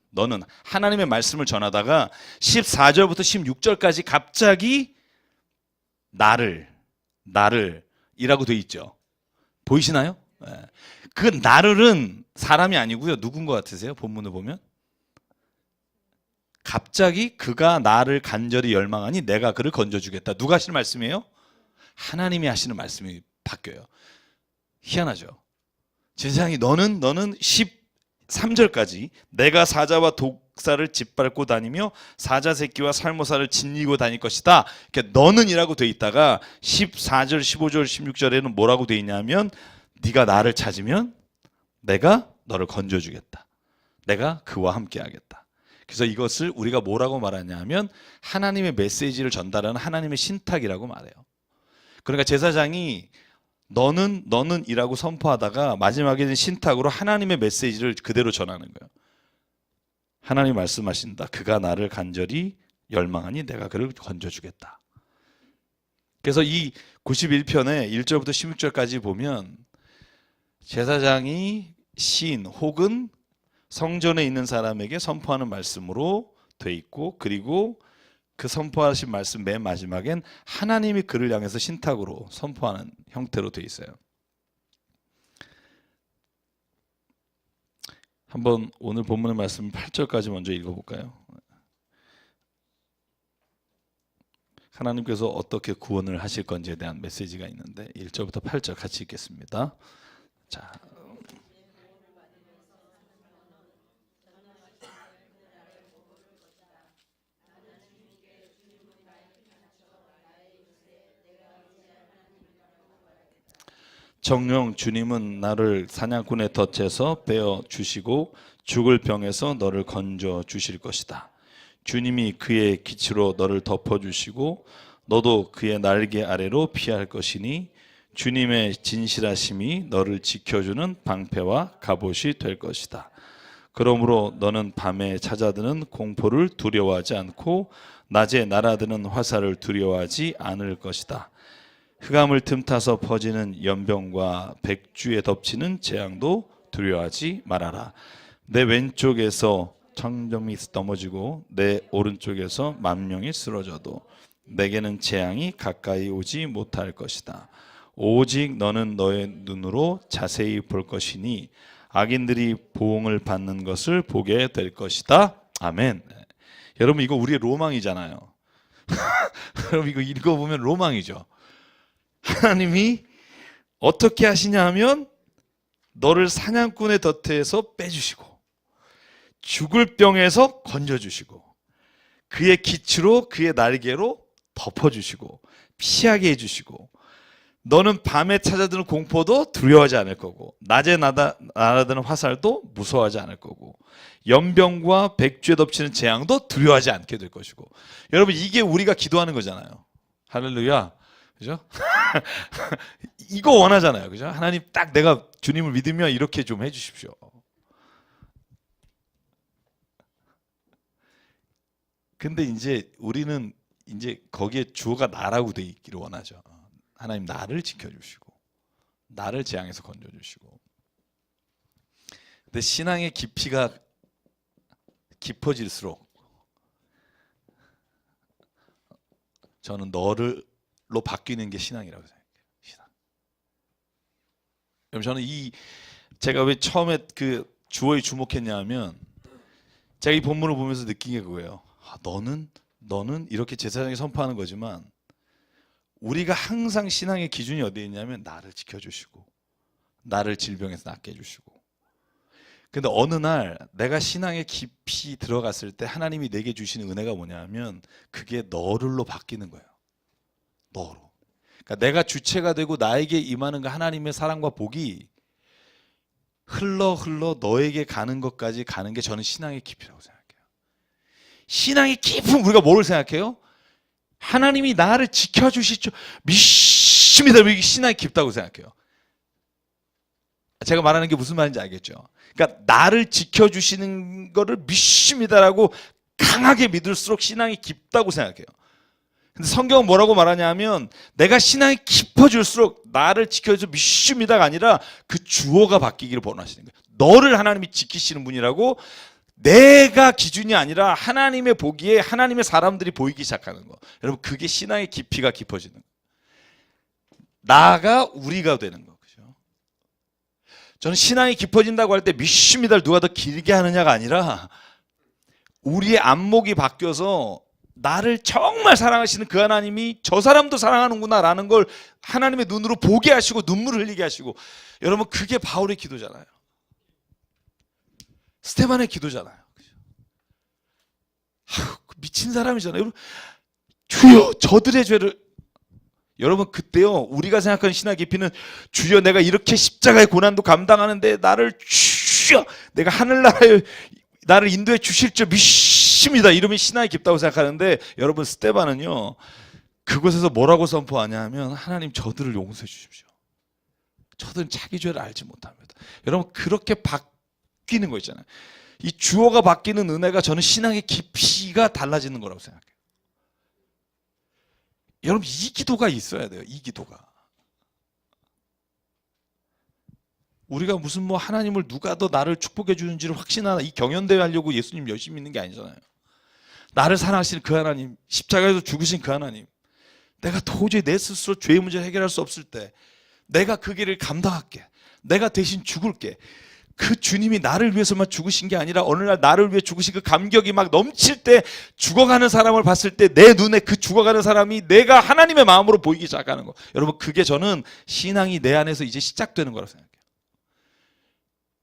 하나님의 말씀을 전하다가 14절부터 16절까지 갑자기 나를 이라고 돼 있죠. 보이시나요? 그 나를은 사람이 아니고요. 누군 것 같으세요? 본문을 보면 갑자기 그가 나를 간절히 열망하니 내가 그를 건져주겠다. 누가 하시는 말씀이에요? 하나님이 하시는 말씀이 바뀌어요. 희한하죠. 제사장이 너는 13절까지 내가 사자와 독사를 짓밟고 다니며 사자 새끼와 살모사를 짓이고 다닐 것이다. 이렇게 너는이라고 돼 있다가 14절, 15절, 16절에는 뭐라고 돼 있냐면 네가 나를 찾으면 내가 너를 건져주겠다. 내가 그와 함께 하겠다. 그래서 이것을 우리가 뭐라고 말하냐면 하나님의 메시지를 전달하는 하나님의 신탁이라고 말해요. 그러니까 제사장이 너는 이라고 선포하다가 마지막에는 신탁으로 하나님의 메시지를 그대로 전하는 거예요. 하나님 말씀하신다. 그가 나를 간절히 열망하니 내가 그를 건져주겠다. 그래서 이 91편의 1절부터 16절까지 보면 제사장이 시인 혹은 성전에 있는 사람에게 선포하는 말씀으로 돼 있고, 그리고 그 선포하신 말씀 맨 마지막엔 하나님이 그를 향해서 신탁으로 선포하는 형태로 되어 있어요. 한번 오늘 본문의 말씀 8절까지 먼저 읽어볼까요? 하나님께서 어떻게 구원을 하실 건지에 대한 메시지가 있는데 1절부터 8절 같이 읽겠습니다. 자, 정령 주님은 나를 사냥꾼의 덫에서 빼어 주시고 죽을 병에서 너를 건져 주실 것이다. 주님이 그의 기치로 너를 덮어 주시고 너도 그의 날개 아래로 피할 것이니 주님의 진실하심이 너를 지켜주는 방패와 갑옷이 될 것이다. 그러므로 너는 밤에 찾아드는 공포를 두려워하지 않고 낮에 날아드는 화살을 두려워하지 않을 것이다. 흑암을 틈타서 퍼지는 연병과 백주에 덮치는 재앙도 두려워하지 말아라. 내 왼쪽에서 천명이 넘어지고 내 오른쪽에서 만명이 쓰러져도 내게는 재앙이 가까이 오지 못할 것이다. 오직 너는 너의 눈으로 자세히 볼 것이니 악인들이 보응을 받는 것을 보게 될 것이다. 아멘. 여러분, 이거 우리의 로망이잖아요. 여러분, 이거 읽어보면 로망이죠. 하나님이 어떻게 하시냐 하면 너를 사냥꾼의 덫에서 빼주시고 죽을 병에서 건져주시고 그의 기치로 그의 날개로 덮어주시고 피하게 해주시고 너는 밤에 찾아드는 공포도 두려워하지 않을 거고 낮에 날아드는 화살도 무서워하지 않을 거고 연병과 백주에 덮치는 재앙도 두려워하지 않게 될 것이고. 여러분, 이게 우리가 기도하는 거잖아요. 할렐루야. 그죠? 이거 원하잖아요. 그죠? 하나님 딱 내가 주님을 믿으면 이렇게 좀 해주십시오. 근데 이제 우리는 이제 거기에 주어가 나라고 돼 있기를 원하죠. 하나님 나를 지켜주시고 나를 재앙에서 건져주시고. 근데 신앙의 깊이가 깊어질수록 저는 너를로 바뀌는 게 신앙이라고 생각해요. 신앙. 그럼 저는 제가 왜 처음에 그 주어에 주목했냐면 제가 이 본문을 보면서 느낀 게 그거예요. 너는 이렇게 제사장이 선포하는 거지만 우리가 항상 신앙의 기준이 어디에 있냐면 나를 지켜주시고 나를 질병에서 낫게 해주시고. 근데 어느 날 내가 신앙에 깊이 들어갔을 때 하나님이 내게 주시는 은혜가 뭐냐면 그게 너를로 바뀌는 거예요. 너로. 그러니까 내가 주체가 되고 나에게 임하는 그 하나님의 사랑과 복이 흘러 너에게 가는 것까지 가는 게 저는 신앙의 깊이라고 생각해요. 신앙의 깊은 우리가 뭘 생각해요? 하나님이 나를 지켜주시죠. 믿습니다. 이게 신앙이 깊다고 생각해요. 제가 말하는 게 무슨 말인지 알겠죠? 그러니까 나를 지켜주시는 거를 믿습니다라고 강하게 믿을수록 신앙이 깊다고 생각해요. 근데 성경은 뭐라고 말하냐면 내가 신앙이 깊어질수록 나를 지켜줘 믿습니다가 아니라 그 주어가 바뀌기를 원하시는 거예요. 너를 하나님이 지키시는 분이라고 내가 기준이 아니라 하나님의 보기에 하나님의 사람들이 보이기 시작하는 거. 여러분 그게 신앙의 깊이가 깊어지는 거. 나가 우리가 되는 거. 그죠? 저는 신앙이 깊어진다고 할 때 믿습니다를 누가 더 길게 하느냐가 아니라 우리의 안목이 바뀌어서 나를 정말 사랑하시는 그 하나님이 저 사람도 사랑하는구나라는 걸 하나님의 눈으로 보게 하시고 눈물을 흘리게 하시고. 여러분 그게 바울의 기도잖아요. 스테반의 기도잖아요. 미친 사람이잖아요. 여러분, 주여 저들의 죄를. 여러분 그때요 우리가 생각하는 신앙 깊이는 주여 내가 이렇게 십자가의 고난도 감당하는데 나를 주여 내가 하늘나라에 나를 인도해 주실 줄 믿습니다. 이러면 신앙이 깊다고 생각하는데 여러분 스테반은요 그곳에서 뭐라고 선포하냐 하면 하나님 저들을 용서해 주십시오. 저들은 자기 죄를 알지 못합니다. 여러분 그렇게 바뀌는 거 있잖아요. 이 주어가 바뀌는 은혜가 저는 신앙의 깊이가 달라지는 거라고 생각해요. 여러분 이 기도가 있어야 돼요. 이 기도가. 우리가 무슨 뭐 하나님을 누가 더 나를 축복해 주는지를 확신하나 이 경연대회 하려고 예수님 열심히 믿는 게 아니잖아요. 나를 사랑하시는 그 하나님, 십자가에서 죽으신 그 하나님, 내가 도저히 내 스스로 죄의 문제를 해결할 수 없을 때 내가 그 길을 감당할게. 내가 대신 죽을게. 그 주님이 나를 위해서만 죽으신 게 아니라 어느 날 나를 위해 죽으신 그 감격이 막 넘칠 때 죽어가는 사람을 봤을 때 내 눈에 그 죽어가는 사람이 내가 하나님의 마음으로 보이기 시작하는 거. 여러분 그게 저는 신앙이 내 안에서 이제 시작되는 거라고 생각해요.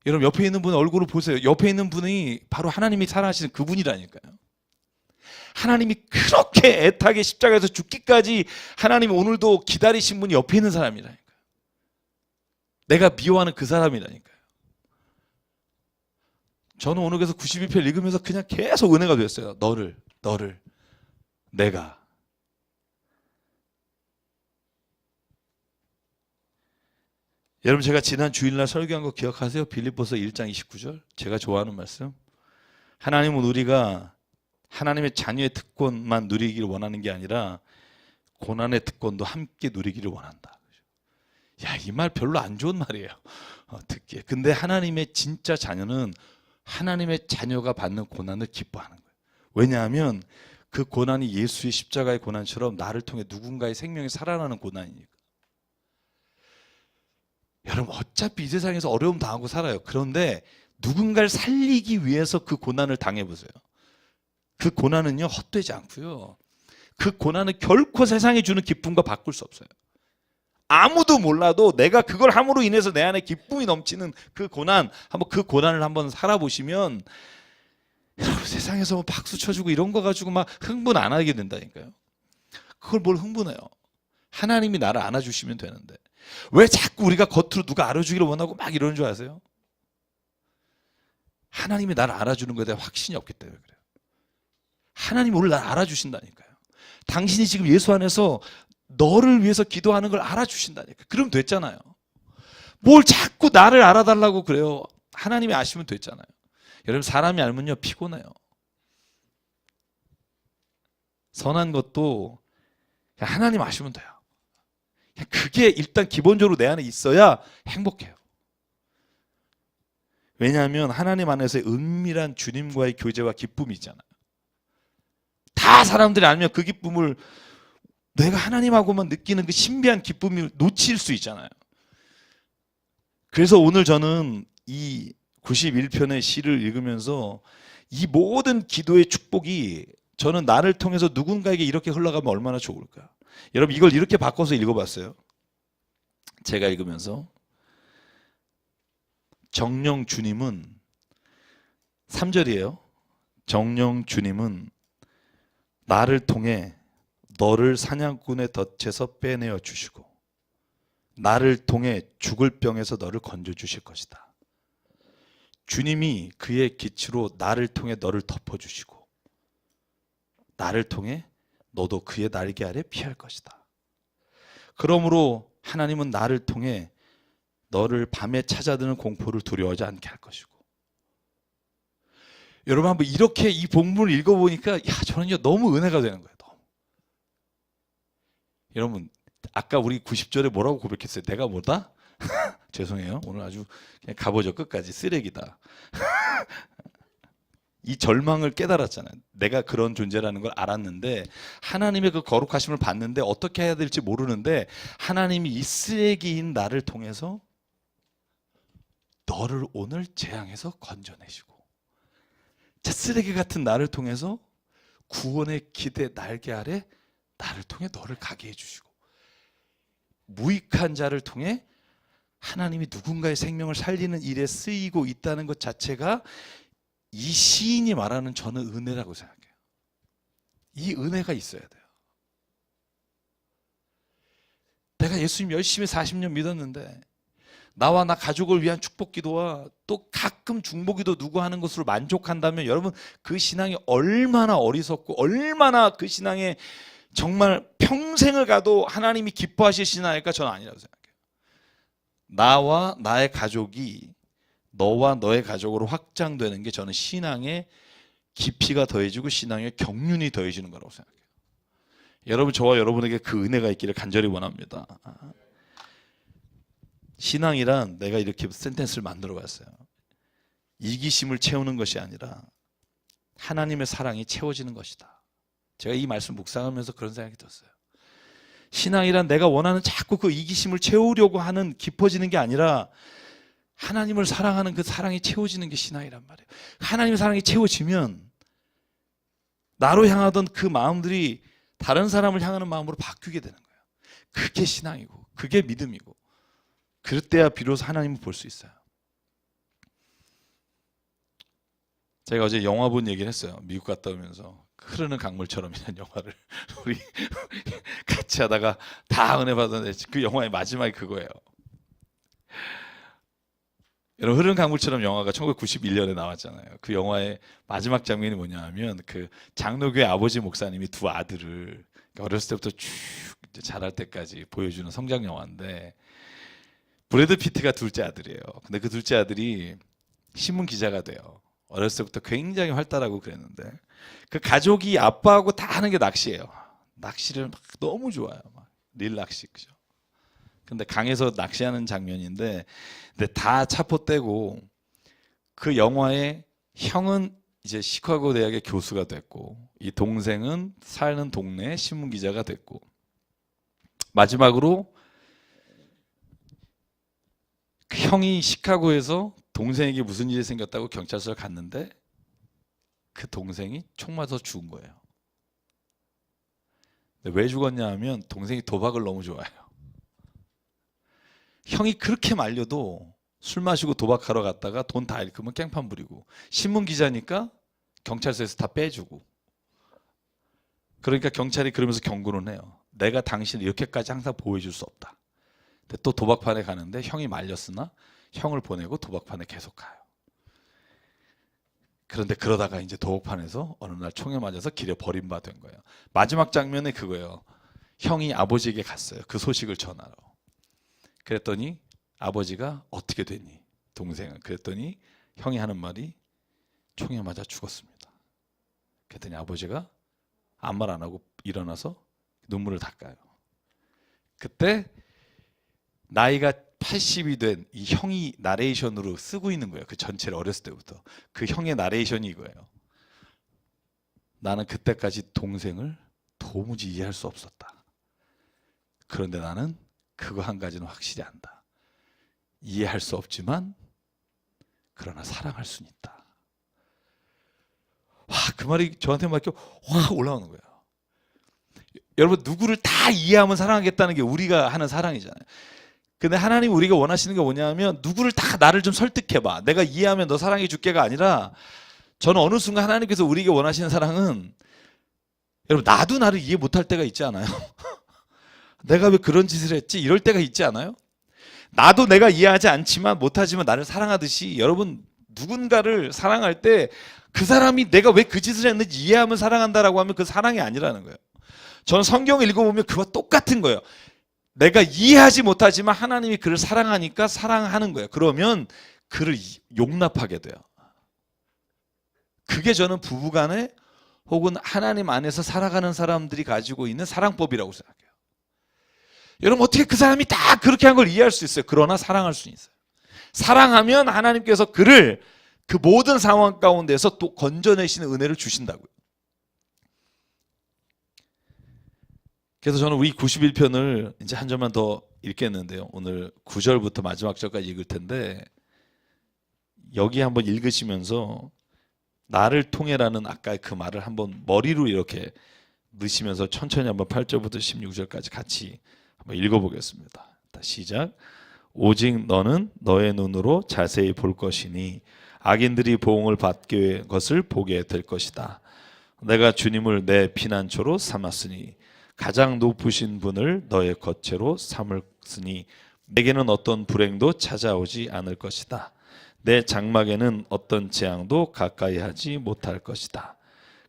여러분 옆에 있는 분 얼굴을 보세요. 옆에 있는 분이 바로 하나님이 사랑하시는 그분이라니까요. 하나님이 그렇게 애타게 십자가에서 죽기까지 하나님이 오늘도 기다리신 분이 옆에 있는 사람이라니까요. 내가 미워하는 그 사람이라니까요. 저는 오늘 그래서 92편 읽으면서 그냥 계속 은혜가 됐어요. 너를 내가. 여러분 제가 지난 주일날 설교한 거 기억하세요? 빌립보서 1장 29절 제가 좋아하는 말씀. 하나님은 우리가 하나님의 자녀의 특권만 누리기를 원하는 게 아니라 고난의 특권도 함께 누리기를 원한다. 야, 이 말 별로 안 좋은 말이에요. 듣기에. 근데 하나님의 진짜 자녀는 하나님의 자녀가 받는 고난을 기뻐하는 거예요. 왜냐하면 그 고난이 예수의 십자가의 고난처럼 나를 통해 누군가의 생명이 살아나는 고난이니까. 여러분 어차피 이 세상에서 어려움 당하고 살아요. 그런데 누군가를 살리기 위해서 그 고난을 당해보세요. 그 고난은요 헛되지 않고요. 그 고난은 결코 세상이 주는 기쁨과 바꿀 수 없어요. 아무도 몰라도 내가 그걸 함으로 인해서 내 안에 기쁨이 넘치는 그 고난, 한번 그 고난을 한번 살아보시면 여러분 세상에서 뭐 박수 쳐주고 이런 거 가지고 막 흥분 안 하게 된다니까요. 그걸 뭘 흥분해요. 하나님이 나를 안아주시면 되는데 왜 자꾸 우리가 겉으로 누가 알아주기를 원하고 막 이러는 줄 아세요? 하나님이 나를 알아주는 것에 대한 확신이 없기 때문에 그래요. 하나님이 오늘 나를 알아주신다니까요. 당신이 지금 예수 안에서 너를 위해서 기도하는 걸 알아주신다니까. 그럼 됐잖아요. 뭘 자꾸 나를 알아달라고 그래요. 하나님이 아시면 됐잖아요. 여러분, 사람이 알면요 피곤해요. 선한 것도 그냥 하나님 아시면 돼요. 그냥 그게 일단 기본적으로 내 안에 있어야 행복해요. 왜냐하면 하나님 안에서의 은밀한 주님과의 교제와 기쁨이 있잖아요. 다 사람들이 알면 그 기쁨을, 내가 하나님하고만 느끼는 그 신비한 기쁨을 놓칠 수 있잖아요. 그래서 오늘 저는 이 91편의 시를 읽으면서 이 모든 기도의 축복이 저는 나를 통해서 누군가에게 이렇게 흘러가면 얼마나 좋을까. 여러분, 이걸 이렇게 바꿔서 읽어봤어요. 제가 읽으면서 정령 주님은, 3절이에요. 정령 주님은 나를 통해 너를 사냥꾼의 덫에서 빼내어 주시고 나를 통해 죽을 병에서 너를 건져 주실 것이다. 주님이 그의 기치로 나를 통해 너를 덮어주시고 나를 통해 너도 그의 날개 아래 피할 것이다. 그러므로 하나님은 나를 통해 너를 밤에 찾아드는 공포를 두려워하지 않게 할 것이고. 여러분, 한번 이렇게 이 본문을 읽어보니까 저는요 너무 은혜가 되는 거예요. 너무. 여러분, 아까 우리 90절에 뭐라고 고백했어요? 내가 뭐다? 죄송해요. 오늘 아주 그냥 가보죠. 끝까지 쓰레기다. 이 절망을 깨달았잖아요. 내가 그런 존재라는 걸 알았는데, 하나님의 그 거룩하심을 봤는데 어떻게 해야 될지 모르는데, 하나님이 이 쓰레기인 나를 통해서 너를 오늘 재앙에서 건져내시고, 자, 쓰레기 같은 나를 통해서 구원의 기대 날개 아래 나를 통해 너를 가게 해주시고, 무익한 자를 통해 하나님이 누군가의 생명을 살리는 일에 쓰이고 있다는 것 자체가 이 시인이 말하는 저는 은혜라고 생각해요. 이 은혜가 있어야 돼요. 내가 예수님 열심히 40년 믿었는데 나와 나 가족을 위한 축복 기도와 또 가끔 중보기도 누구 하는 것으로 만족한다면, 여러분, 그 신앙이 얼마나 어리석고 얼마나 그 신앙에 정말 평생을 가도 하나님이 기뻐하실 신앙일까? 저는 아니라고 생각해요. 나와 나의 가족이 너와 너의 가족으로 확장되는 게 저는 신앙의 깊이가 더해지고 신앙의 경륜이 더해지는 거라고 생각해요. 여러분, 저와 여러분에게 그 은혜가 있기를 간절히 원합니다. 신앙이란, 내가 이렇게 센텐스를 만들어 봤어요. 이기심을 채우는 것이 아니라 하나님의 사랑이 채워지는 것이다. 제가 이 말씀 묵상하면서 그런 생각이 들었어요. 신앙이란 내가 원하는 자꾸 그 이기심을 채우려고 하는, 깊어지는 게 아니라 하나님을 사랑하는 그 사랑이 채워지는 게 신앙이란 말이에요. 하나님의 사랑이 채워지면 나로 향하던 그 마음들이 다른 사람을 향하는 마음으로 바뀌게 되는 거예요. 그게 신앙이고 그게 믿음이고, 그럴 때야 비로소 하나님을 볼 수 있어요. 제가 어제 영화 본 얘기를 했어요. 미국 갔다 오면서 흐르는 강물처럼이라는 영화를 우리 같이 하다가 다 은혜 받았는데, 그 영화의 마지막이 그거예요. 여러분, 흐르는 강물처럼 영화가 1991년에 나왔잖아요. 그 영화의 마지막 장면이 뭐냐 하면, 그 장로교회 아버지 목사님이 두 아들을 어렸을 때부터 쭉 자랄 때까지 보여주는 성장 영화인데, 브래드 피트가 둘째 아들이에요. 근데 그 둘째 아들이 신문 기자가 돼요. 어렸을 때부터 굉장히 활달하고 그랬는데, 그 가족이 아빠하고 다 하는 게 낚시예요. 낚시를 막 너무 좋아요. 막 릴낚시, 그죠? 근데 강에서 낚시하는 장면인데, 근데 다 차포 떼고, 그 영화의 형은 이제 시카고 대학의 교수가 됐고, 이 동생은 사는 동네 신문 기자가 됐고, 마지막으로 그 형이 시카고에서 동생에게 무슨 일이 생겼다고 경찰서에 갔는데, 그 동생이 총 맞아서 죽은 거예요. 근데 왜 죽었냐 하면, 동생이 도박을 너무 좋아해요. 형이 그렇게 말려도 술 마시고 도박하러 갔다가 돈 다 잃으면 깽판 부리고, 신문 기자니까 경찰서에서 다 빼주고, 그러니까 경찰이 그러면서 경고는 해요. 내가 당신을 이렇게까지 항상 보호해줄 수 없다. 근데 또 도박판에 가는데 형이 말렸으나 형을 보내고 도박판에 계속 가요. 그런데 그러다가 이제 도곡판에서 어느 날 총에 맞아서 길에 버림받은 거예요. 마지막 장면이 그거예요. 형이 아버지에게 갔어요. 그 소식을 전하러. 그랬더니 아버지가 어떻게 됐니? 동생은. 그랬더니 형이 하는 말이 총에 맞아 죽었습니다. 그랬더니 아버지가 아무 말 안 하고 일어나서 눈물을 닦아요. 그때 나이가 80이 된 이 형이 나레이션으로 쓰고 있는 거예요. 그 전체를 어렸을 때부터. 그 형의 나레이션이 이거예요. 나는 그때까지 동생을 도무지 이해할 수 없었다. 그런데 나는 그거 한 가지는 확실히 안다. 이해할 수 없지만 그러나 사랑할 수는 있다. 와, 그 말이 저한테 막 이렇게 확 올라오는 거예요. 여러분, 누구를 다 이해하면 사랑하겠다는 게 우리가 하는 사랑이잖아요. 근데 하나님 우리가 원하시는 게 뭐냐면 누구를 다 나를 좀 설득해봐. 내가 이해하면 너 사랑해 줄게가 아니라 저는 어느 순간 하나님께서 우리에게 원하시는 사랑은 여러분 나도 나를 이해 못할 때가 있지 않아요? 내가 왜 그런 짓을 했지? 이럴 때가 있지 않아요? 나도 내가 이해하지 않지만 못하지만 나를 사랑하듯이 여러분 누군가를 사랑할 때 그 사람이 내가 왜 그 짓을 했는지 이해하면 사랑한다라고 하면 그 사랑이 아니라는 거예요. 저는 성경을 읽어보면 그와 똑같은 거예요. 내가 이해하지 못하지만 하나님이 그를 사랑하니까 사랑하는 거예요. 그러면 그를 용납하게 돼요. 그게 저는 부부간에 혹은 하나님 안에서 살아가는 사람들이 가지고 있는 사랑법이라고 생각해요. 여러분 어떻게 그 사람이 다 그렇게 한 걸 이해할 수 있어요. 그러나 사랑할 수 있어요. 사랑하면 하나님께서 그를 그 모든 상황 가운데서 또 건져내시는 은혜를 주신다고요. 그래서 저는 이 91편을 이제 한 절만 더 읽겠는데요. 오늘 9절부터 마지막 절까지 읽을 텐데 여기 한번 읽으시면서 나를 통해라는 아까의 그 말을 한번 머리로 이렇게 넣으시면서 천천히 한번 8절부터 16절까지 같이 한번 읽어보겠습니다. 시작. 오직 너는 너의 눈으로 자세히 볼 것이니 악인들이 보응을 받게 것을 보게 될 것이다. 내가 주님을 내 피난처로 삼았으니 가장 높으신 분을 너의 거처로 삼았으니 내게는 어떤 불행도 찾아오지 않을 것이다. 내 장막에는 어떤 재앙도 가까이 하지 못할 것이다.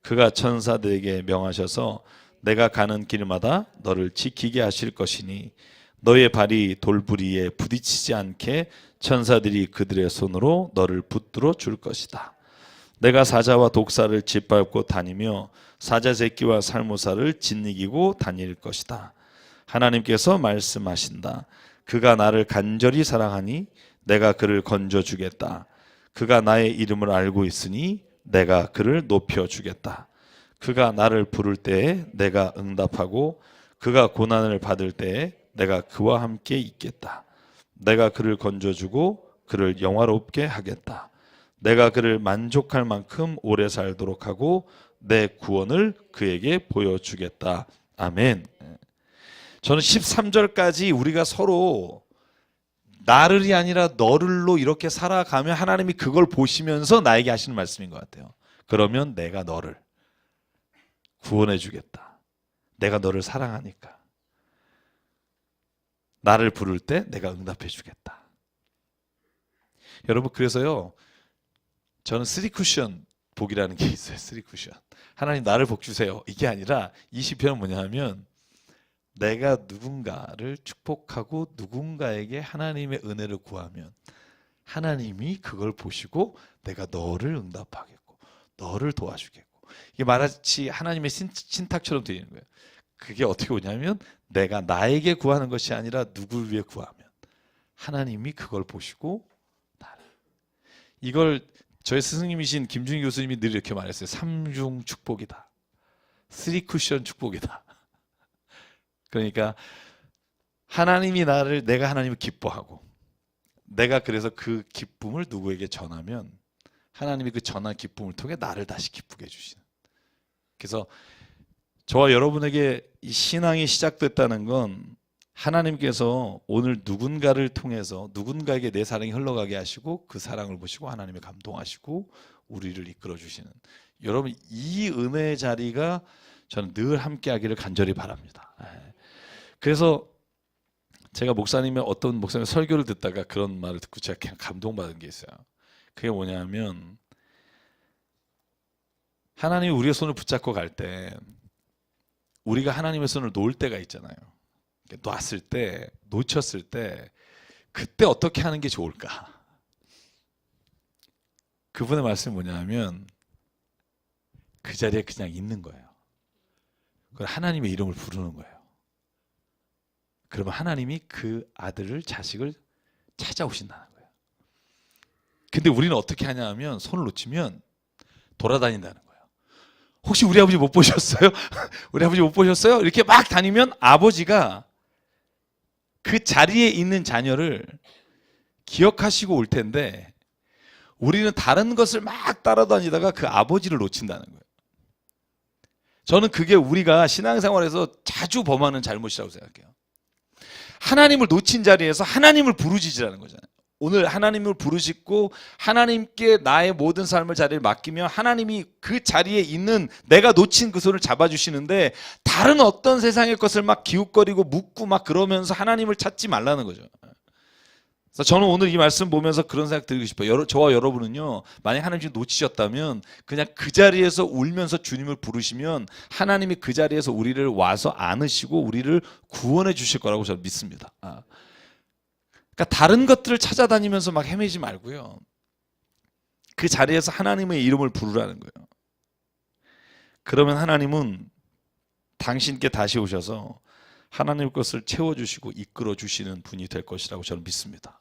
그가 천사들에게 명하셔서 내가 가는 길마다 너를 지키게 하실 것이니 너의 발이 돌부리에 부딪히지 않게 천사들이 그들의 손으로 너를 붙들어 줄 것이다. 내가 사자와 독사를 짓밟고 다니며 사자 새끼와 살모사를 짓이기고 다닐 것이다. 하나님께서 말씀하신다. 그가 나를 간절히 사랑하니 내가 그를 건져주겠다. 그가 나의 이름을 알고 있으니 내가 그를 높여주겠다. 그가 나를 부를 때에 내가 응답하고 그가 고난을 받을 때에 내가 그와 함께 있겠다. 내가 그를 건져주고 그를 영화롭게 하겠다. 내가 그를 만족할 만큼 오래 살도록 하고 내 구원을 그에게 보여주겠다. 아멘. 저는 13절까지 우리가 서로 나를이 아니라 너를로 이렇게 살아가면 하나님이 그걸 보시면서 나에게 하시는 말씀인 것 같아요. 그러면 내가 너를 구원해 주겠다. 내가 너를 사랑하니까. 나를 부를 때 내가 응답해 주겠다. 여러분 그래서요. 저는 3쿠션 복이라는 게 있어요. 3쿠션. 하나님 나를 복 주세요. 이게 아니라 이 시편은 뭐냐 하면 내가 누군가를 축복하고 누군가에게 하나님의 은혜를 구하면 하나님이 그걸 보시고 내가 너를 응답하겠고 너를 도와주겠고 이게 마치 하나님의 신탁처럼 되는 거예요. 그게 어떻게 오냐면 내가 나에게 구하는 것이 아니라 누굴 위해 구하면 하나님이 그걸 보시고 나를. 이걸 저희 스승님이신 김준희 교수님이 늘 이렇게 말했어요. 3중 축복이다. 3쿠션 축복이다. 그러니까 하나님이 내가 하나님을 기뻐하고 내가 그래서 그 기쁨을 누구에게 전하면 하나님이 그 전한 기쁨을 통해 나를 다시 기쁘게 해주시는. 그래서 저와 여러분에게 이 신앙이 시작됐다는 건 하나님께서 오늘 누군가를 통해서 누군가에게 내 사랑이 흘러가게 하시고 그 사랑을 보시고 하나님의 감동하시고 우리를 이끌어 주시는 여러분 이 은혜의 자리가 저는 늘 함께하기를 간절히 바랍니다. 그래서 제가 목사님의 어떤 목사님 설교를 듣다가 그런 말을 듣고 제가 그냥 감동받은 게 있어요. 그게 뭐냐면 하나님이 우리의 손을 붙잡고 갈 때 우리가 하나님의 손을 놓을 때가 있잖아요. 놨을 때, 놓쳤을 때 그때 어떻게 하는 게 좋을까? 그분의 말씀이 뭐냐면 그 자리에 그냥 있는 거예요. 하나님의 이름을 부르는 거예요. 그러면 하나님이 그 아들을, 자식을 찾아오신다는 거예요. 근데 우리는 어떻게 하냐 하면 손을 놓치면 돌아다닌다는 거예요. 혹시 우리 아버지 못 보셨어요? 우리 아버지 못 보셨어요? 이렇게 막 다니면 아버지가 그 자리에 있는 자녀를 기억하시고 올 텐데 우리는 다른 것을 막 따라다니다가 그 아버지를 놓친다는 거예요. 저는 그게 우리가 신앙생활에서 자주 범하는 잘못이라고 생각해요. 하나님을 놓친 자리에서 하나님을 부르짖으라는 거잖아요. 오늘 하나님을 부르짖고 하나님께 나의 모든 삶을 자리를 맡기면 하나님이 그 자리에 있는 내가 놓친 그 손을 잡아주시는데 다른 어떤 세상의 것을 막 기웃거리고 묻고 막 그러면서 하나님을 찾지 말라는 거죠. 그래서 저는 오늘 이 말씀 보면서 그런 생각 드리고 싶어요. 저와 여러분은요, 만약 하나님 지금 놓치셨다면 그냥 그 자리에서 울면서 주님을 부르시면 하나님이 그 자리에서 우리를 와서 안으시고 우리를 구원해 주실 거라고 저는 믿습니다. 그러니까 다른 것들을 찾아다니면서 막 헤매지 말고요. 그 자리에서 하나님의 이름을 부르라는 거예요. 그러면 하나님은 당신께 다시 오셔서 하나님 것을 채워주시고 이끌어 주시는 분이 될 것이라고 저는 믿습니다.